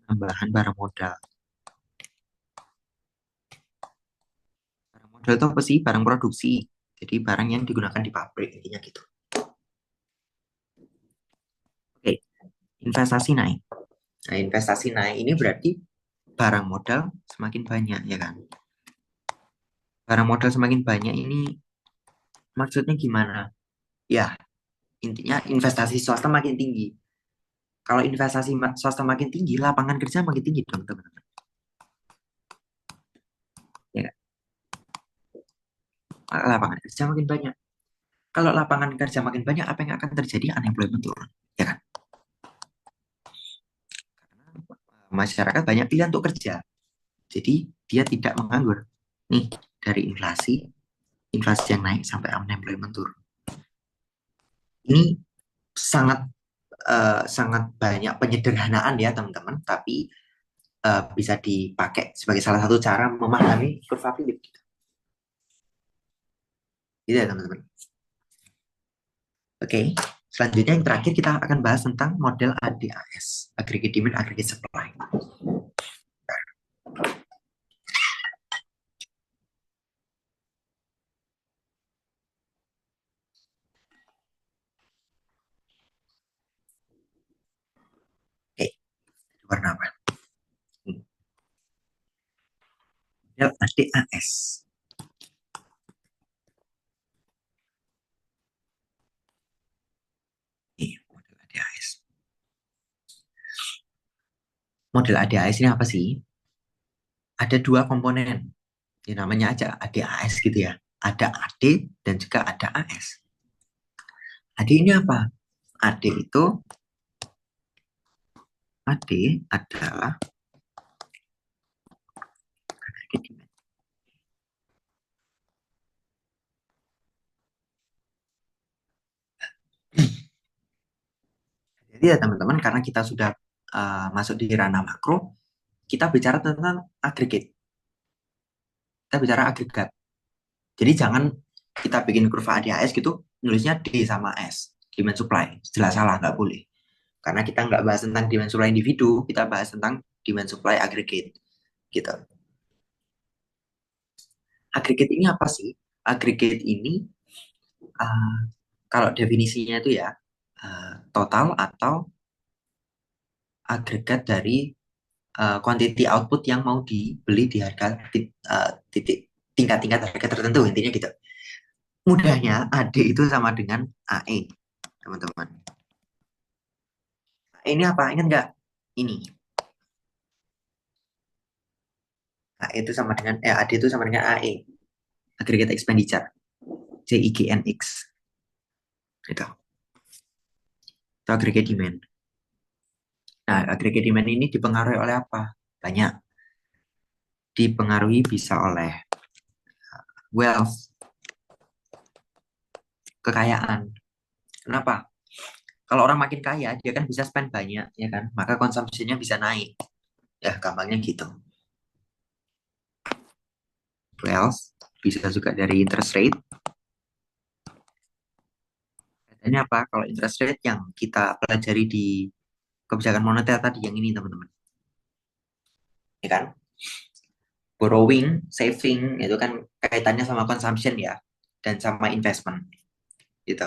penambahan barang modal. Barang modal itu apa sih? Barang produksi. Jadi barang yang digunakan di pabrik intinya gitu. Oke, investasi naik. Nah, investasi naik ini berarti barang modal semakin banyak ya kan? Barang modal semakin banyak ini maksudnya gimana? Ya, intinya investasi swasta makin tinggi. Kalau investasi swasta makin tinggi, lapangan kerja makin tinggi dong, teman-teman. Ya, lapangan kerja makin banyak. Kalau lapangan kerja makin banyak, apa yang akan terjadi? Unemployment turun, ya kan? Karena masyarakat banyak pilihan untuk kerja, jadi dia tidak menganggur. Nih, dari inflasi yang naik sampai unemployment turun. Ini sangat sangat banyak penyederhanaan ya teman-teman, tapi bisa dipakai sebagai salah satu cara memahami kurva Phillips. Gitu ya teman-teman. Oke, selanjutnya yang terakhir kita akan bahas tentang model ADAS, Aggregate Demand, Aggregate Supply. Warna apa? Model ADAS. Ini model ADAS. Model ADAS ini apa sih? Ada dua komponen. Ya, namanya aja ADAS gitu ya. Ada AD dan juga ada AS. AD ini apa? AD itu AD adalah jadi ya teman-teman, karena kita sudah masuk di ranah makro, kita bicara tentang aggregate. Kita bicara agregat. Jadi jangan kita bikin kurva ADAS gitu, nulisnya D sama S, demand supply. Jelas salah, nggak boleh. Karena kita nggak bahas tentang demand supply individu, kita bahas tentang demand supply aggregate. Gitu. Aggregate ini apa sih? Aggregate ini, uh, kalau definisinya itu ya, total atau agregat dari quantity output yang mau dibeli di harga titik tingkat-tingkat harga tertentu, intinya gitu. Mudahnya AD itu sama dengan AE, teman-teman. Ini apa? Ingat nggak? Ini AE itu sama dengan AD itu sama dengan AE, aggregate expenditure, JIGNX. Gitu. Itu aggregate demand. Nah, aggregate demand ini dipengaruhi oleh apa? Banyak. Dipengaruhi bisa oleh wealth, kekayaan. Kenapa? Kalau orang makin kaya, dia kan bisa spend banyak, ya kan? Maka konsumsinya bisa naik. Ya, gampangnya gitu. Wealth bisa juga dari interest rate. Ini apa? Kalau interest rate yang kita pelajari di kebijakan moneter tadi, yang ini teman-teman. Ya kan? Borrowing, saving, itu kan kaitannya sama consumption ya. Dan sama investment. Gitu.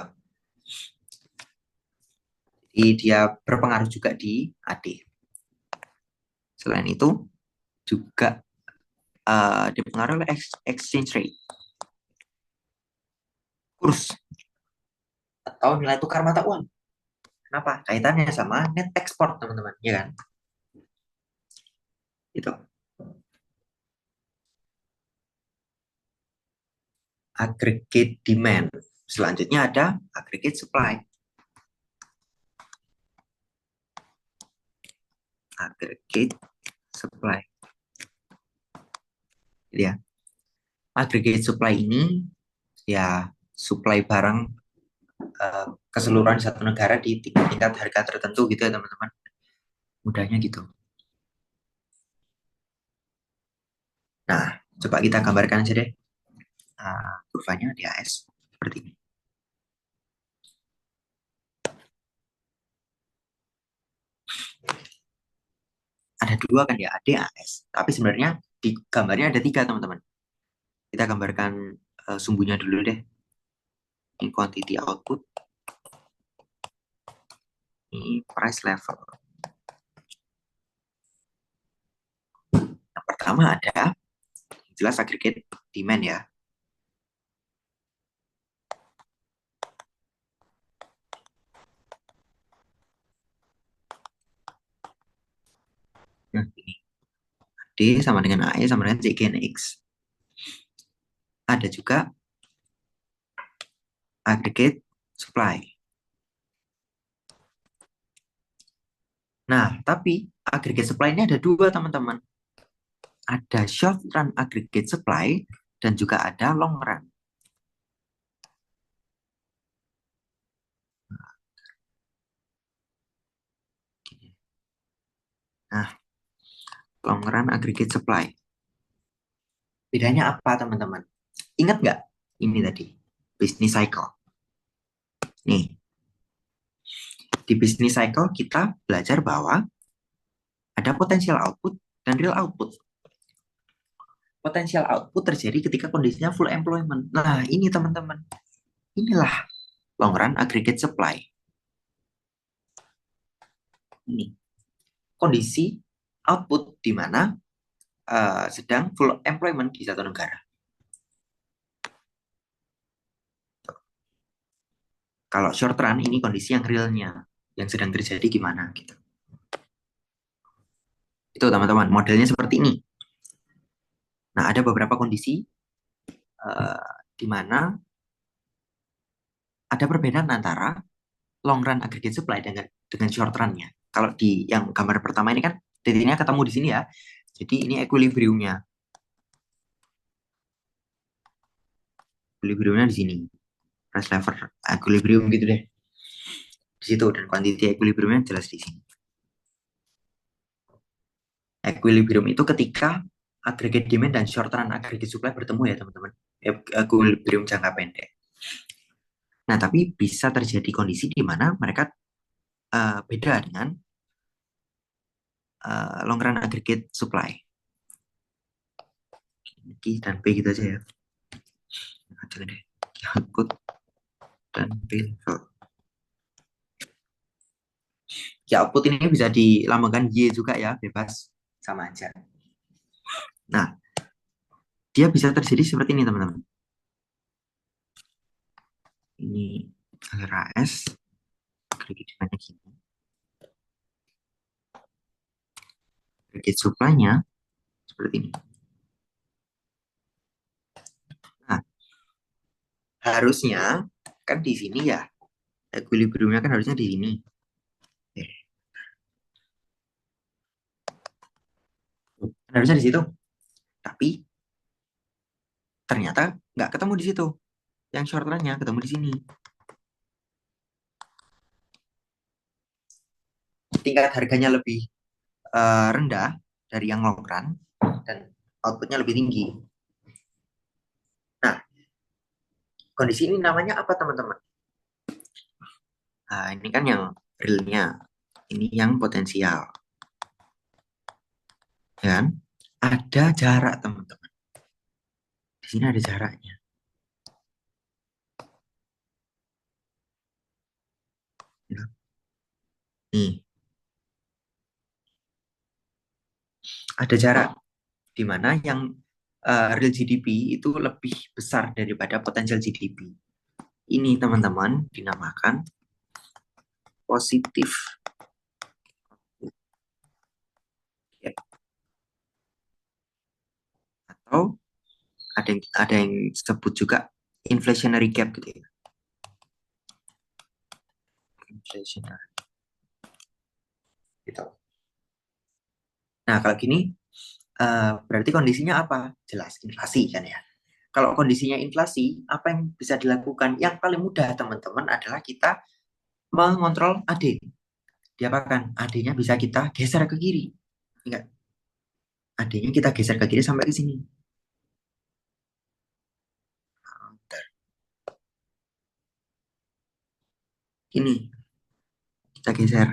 Jadi dia berpengaruh juga di AD. Selain itu, juga dipengaruhi oleh exchange rate, kurs, atau nilai tukar mata uang. Kenapa? Kaitannya sama net export, teman-teman. Ya kan? Itu. Aggregate demand. Selanjutnya ada aggregate supply. Aggregate supply. Jadi ya, aggregate supply ini ya supply barang keseluruhan satu negara di tingkat harga tertentu gitu ya teman-teman. Mudahnya gitu. Nah, coba kita gambarkan aja deh kurvanya di AS seperti ini. Ada dua kan ya, AD, AS. Tapi sebenarnya di gambarnya ada tiga teman-teman. Kita gambarkan sumbunya dulu deh. Ini quantity output. Ini price level. Yang pertama ada jelas aggregate demand ya. Nah, ini. D sama dengan AE sama dengan JGNX. Ada juga aggregate supply. Nah, tapi aggregate supply ini ada dua, teman-teman. Ada short run aggregate supply dan juga ada long run. Nah, long run aggregate supply. Bedanya apa, teman-teman? Ingat nggak ini tadi? Business cycle. Nih, di business cycle kita belajar bahwa ada potential output dan real output. Potential output terjadi ketika kondisinya full employment. Nah, ini teman-teman. Inilah long run aggregate supply. Ini. kondisi output di mana sedang full employment di satu negara. Kalau short run ini kondisi yang realnya, yang sedang terjadi gimana gitu. Itu teman-teman, modelnya seperti ini. Nah, ada beberapa kondisi di mana ada perbedaan antara long run aggregate supply dengan short run-nya. Kalau di yang gambar pertama ini kan titiknya ketemu di sini ya. Jadi ini equilibriumnya. Equilibriumnya di sini. Price level equilibrium gitu deh. Di situ dan quantity equilibriumnya jelas di sini. Equilibrium itu ketika aggregate demand dan short run aggregate supply bertemu ya teman-teman. Equilibrium jangka pendek. Nah, tapi bisa terjadi kondisi di mana mereka beda dengan long run aggregate supply. Q dan P gitu aja ya. Jangan deh. Output dan P level. Ya, output ini bisa dilambangkan Y juga ya, bebas. Sama aja. Nah, dia bisa terjadi seperti ini teman-teman. Ini LRAS. Klik di mana gini. Aggregate supply-nya seperti ini. Nah, harusnya kan di sini ya. Equilibriumnya kan harusnya di sini. Kan harusnya di situ. Tapi ternyata nggak ketemu di situ. Yang short run-nya ketemu di sini. Tingkat harganya lebih rendah dari yang long run dan outputnya lebih tinggi. Nah, kondisi ini namanya apa teman-teman? Nah, ini kan yang realnya. Ini yang potensial. Dan ada jarak teman-teman. Di sini ada jaraknya. Ya. Nih, ada jarak di mana yang real GDP itu lebih besar daripada potensial GDP. Ini teman-teman dinamakan positif. Ya. Atau ada yang disebut juga inflationary gap gitu ya. Inflationary gitu. Nah, kalau gini berarti kondisinya apa? Jelas inflasi kan ya. Kalau kondisinya inflasi, apa yang bisa dilakukan? Yang paling mudah teman-teman adalah kita mengontrol AD. Diapakan? AD-nya bisa kita geser ke kiri. Enggak, AD-nya kita geser ke kiri sampai ke sini. Ini kita geser.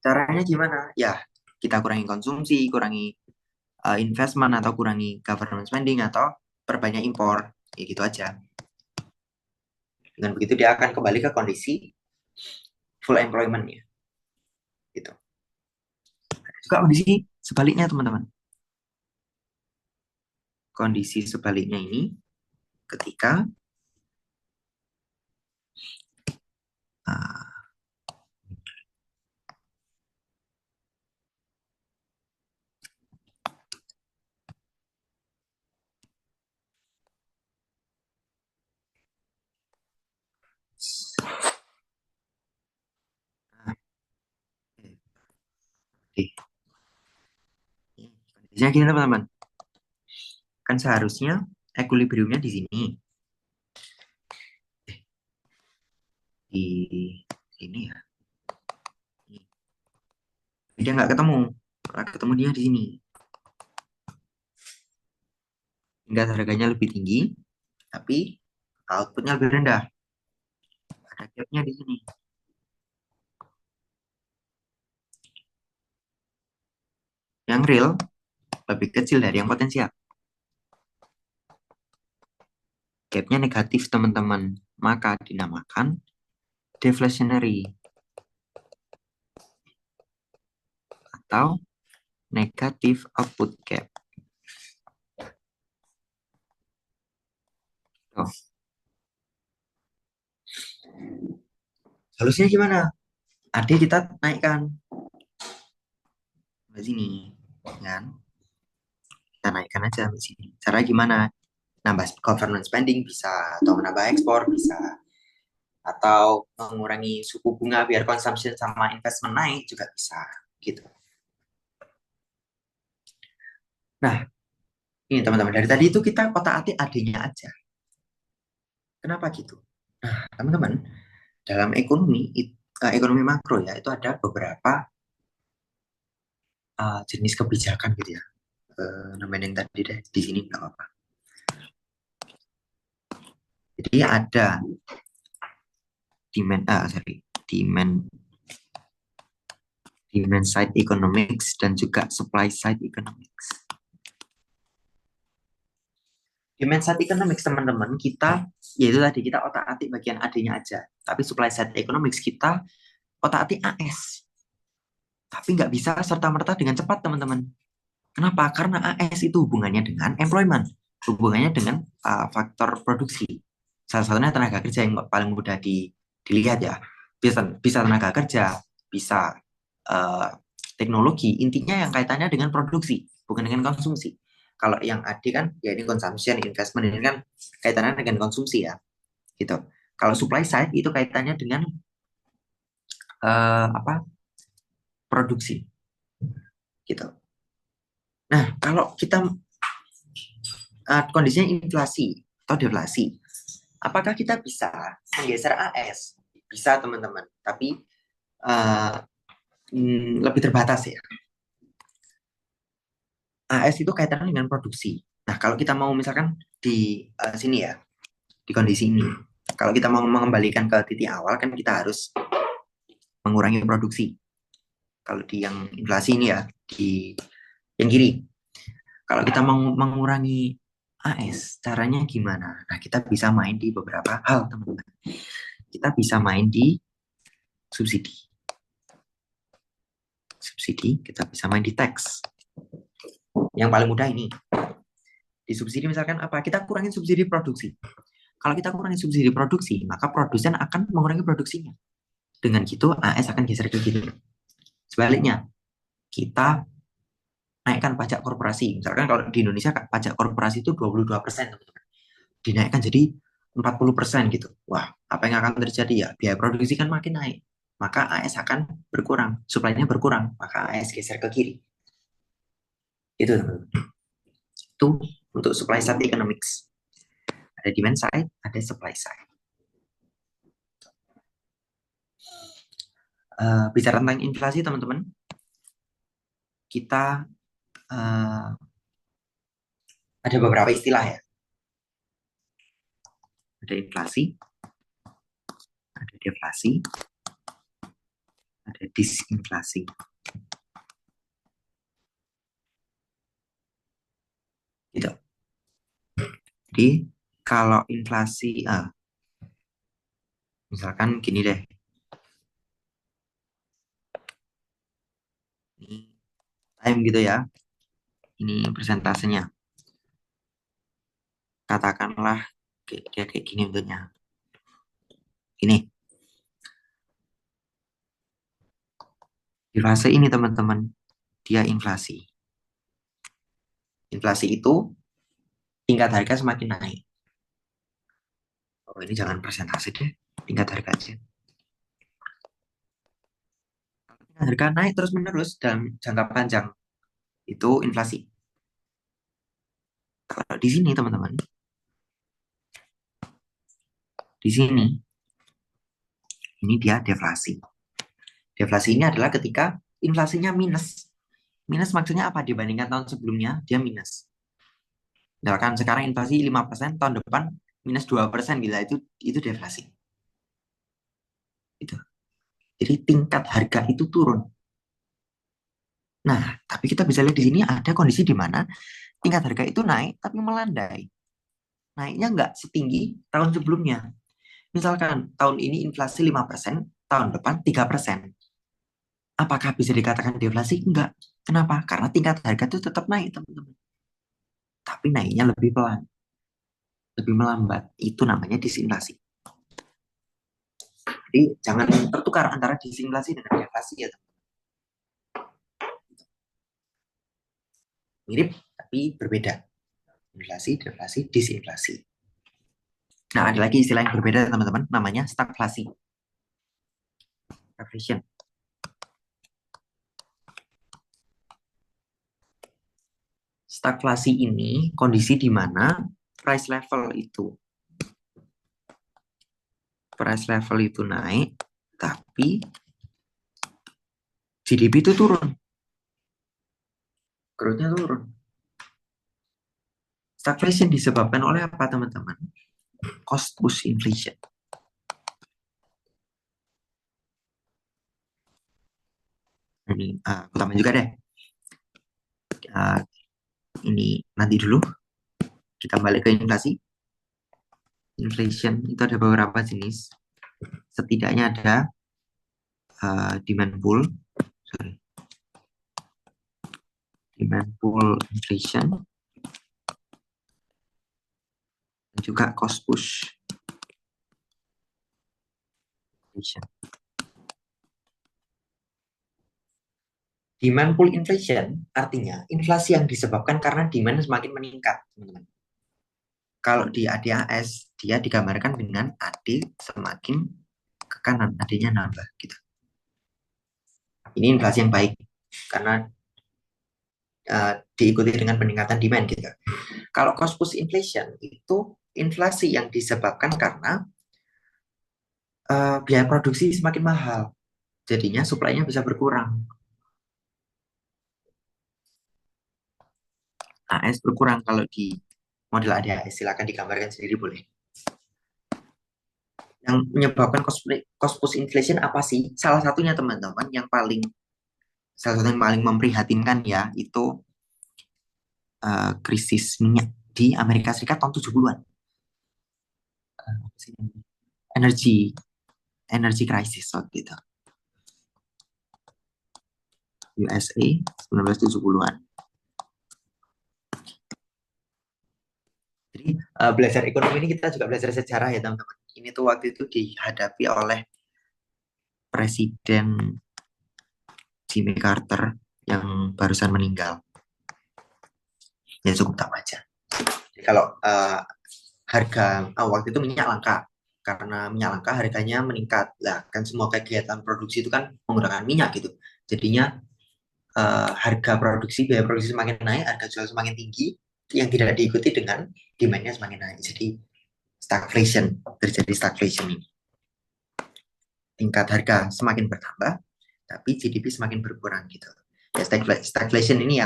Caranya gimana? Ya, kita kurangi konsumsi, kurangi investment atau kurangi government spending atau perbanyak impor. Ya gitu aja. Dengan begitu dia akan kembali ke kondisi full employment ya. Gitu. Juga kondisi sebaliknya teman-teman. Kondisi sebaliknya ini ketika uh, oke. Kondisinya gini teman-teman. Kan seharusnya equilibriumnya di sini. Di sini ya. Dia nggak ketemu. Kalau ketemu dia di sini. Hingga harganya lebih tinggi, tapi outputnya lebih rendah. Ada gapnya di sini. Yang real lebih kecil dari yang potensial. Gapnya negatif teman-teman. Maka dinamakan deflationary. atau negative output gap. Tuh. Solusinya gimana? Adik kita naikkan di sini, kan? Kita naikkan aja di sini. Cara gimana? Nambah government spending bisa, atau menambah ekspor bisa, atau mengurangi suku bunga biar consumption sama investment naik juga bisa, gitu. Nah, ini teman-teman, dari tadi itu kita otak-atik adanya aja. Kenapa gitu? Nah, teman-teman, dalam ekonomi makro ya, itu ada beberapa jenis kebijakan gitu ya. Namanya yang tadi deh, di sini nggak apa-apa. Jadi ada demand, demand demand side economics dan juga supply side economics. Demand side economics teman-teman kita, yaitu tadi kita otak-atik bagian adanya aja. Tapi supply side economics kita otak-atik AS. Tapi nggak bisa serta-merta dengan cepat teman-teman. Kenapa? Karena AS itu hubungannya dengan employment, hubungannya dengan faktor produksi. Salah satunya tenaga kerja yang paling mudah dilihat ya. Bisa tenaga kerja, bisa uh, teknologi. Intinya yang kaitannya dengan produksi, bukan dengan konsumsi. Kalau yang AD kan, ya ini consumption, investment ini kan kaitannya dengan konsumsi ya, gitu. Kalau supply side itu kaitannya dengan apa? Produksi, gitu. Nah, kalau kita kondisinya inflasi atau deflasi, apakah kita bisa menggeser AS? Bisa teman-teman, tapi uh, lebih terbatas ya. AS itu kaitannya dengan produksi. Nah, kalau kita mau misalkan di sini ya, di kondisi ini, kalau kita mau mengembalikan ke titik awal kan kita harus mengurangi produksi. Kalau di yang inflasi ini ya, di yang kiri. Kalau kita mau mengurangi AS, caranya gimana? Nah, kita bisa main di beberapa hal, teman-teman. Kita bisa main di subsidi. Subsidi, kita bisa main di tax. Yang paling mudah ini. Di subsidi misalkan apa? Kita kurangin subsidi produksi. Kalau kita kurangi subsidi produksi, maka produsen akan mengurangi produksinya. Dengan gitu, AS akan geser ke kiri. Sebaliknya, kita naikkan pajak korporasi. Misalkan kalau di Indonesia pajak korporasi itu 22%, teman-teman. Dinaikkan jadi 40% gitu. Wah, apa yang akan terjadi ya? Biaya produksi kan makin naik. Maka AS akan berkurang, supply-nya berkurang, maka AS geser ke kiri. Itu teman-teman. Itu untuk supply side economics. Ada demand side, ada supply side. Bicara tentang inflasi teman-teman, kita ada beberapa istilah ya. Ada inflasi, ada deflasi, ada disinflasi. Gitu. Jadi kalau inflasi, misalkan gini deh, ini time gitu ya, ini persentasenya. Katakanlah dia kayak gini bentuknya. Ini di fase ini teman-teman, dia inflasi. Inflasi itu tingkat harga semakin naik. Oh, ini jangan persentase deh, tingkat harga aja. Tingkat harga naik terus-menerus dalam jangka panjang, itu inflasi. Kalau di sini teman-teman, di sini, ini dia deflasi. Deflasi ini adalah ketika inflasinya minus. Minus maksudnya apa? Dibandingkan tahun sebelumnya, dia minus. Misalkan sekarang inflasi 5%, tahun depan minus 2%, gila itu deflasi. Itu. Jadi tingkat harga itu turun. Nah, tapi kita bisa lihat di sini ada kondisi di mana tingkat harga itu naik tapi melandai. Naiknya nggak setinggi tahun sebelumnya. Misalkan tahun ini inflasi 5%, tahun depan 3%. Apakah bisa dikatakan deflasi? Enggak. Kenapa? Karena tingkat harga itu tetap naik, teman-teman. Tapi naiknya lebih pelan, lebih melambat. Itu namanya disinflasi. Jadi jangan tertukar antara disinflasi dengan deflasi ya, teman. Mirip tapi berbeda. Inflasi, deflasi, disinflasi. Nah, ada lagi istilah yang berbeda, teman-teman. Namanya stagflasi. Stagflation. Stagflasi ini kondisi di mana price level itu naik, tapi GDP itu turun, growth-nya turun. Stagflation disebabkan oleh apa, teman-teman? Cost push inflation. Ini aku tambah juga deh. Ini nanti dulu. Kita balik ke inflasi. Inflation itu ada beberapa jenis. Setidaknya ada demand pull, demand pull inflation, dan juga cost push inflation. Demand pull inflation artinya inflasi yang disebabkan karena demand semakin meningkat, teman-teman. Kalau di ADAS, dia digambarkan dengan AD semakin ke kanan, AD-nya nambah gitu. Ini inflasi yang baik karena diikuti dengan peningkatan demand gitu. Kalau cost push inflation itu inflasi yang disebabkan karena biaya produksi semakin mahal, jadinya supply-nya bisa berkurang. AS berkurang kalau di model ADAS, silakan digambarkan sendiri boleh. Yang menyebabkan cost push inflation apa sih? Salah satunya, teman-teman, salah satu yang paling memprihatinkan ya, itu krisis minyak di Amerika Serikat tahun 70-an. Energy energy crisis waktu itu. USA 1970-an. Jadi belajar ekonomi ini kita juga belajar sejarah ya, teman-teman. Ini tuh waktu itu dihadapi oleh Presiden Jimmy Carter yang barusan meninggal. Ya cukup tahu aja. Jadi kalau harga waktu itu minyak langka, karena minyak langka harganya meningkat lah, kan semua kegiatan produksi itu kan menggunakan minyak gitu, jadinya harga produksi, biaya produksi semakin naik, harga jual semakin tinggi, yang tidak diikuti dengan demandnya semakin naik, jadi terjadi stagflation ini, tingkat harga semakin bertambah tapi GDP semakin berkurang gitu ya. Stagflation ini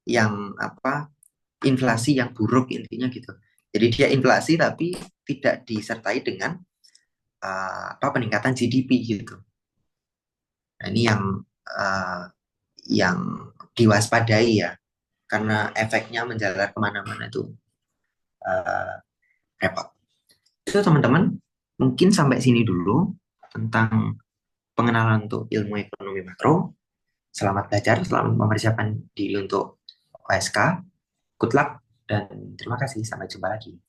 yang apa, inflasi yang buruk intinya gitu. Jadi dia inflasi tapi tidak disertai dengan peningkatan GDP gitu. Nah, ini yang diwaspadai ya, karena efeknya menjalar kemana-mana itu uh, repot. Itu, teman-teman, mungkin sampai sini dulu tentang pengenalan untuk ilmu ekonomi makro. Selamat belajar, selamat mempersiapkan diri untuk OSK. Good luck, dan terima kasih. Sampai jumpa lagi.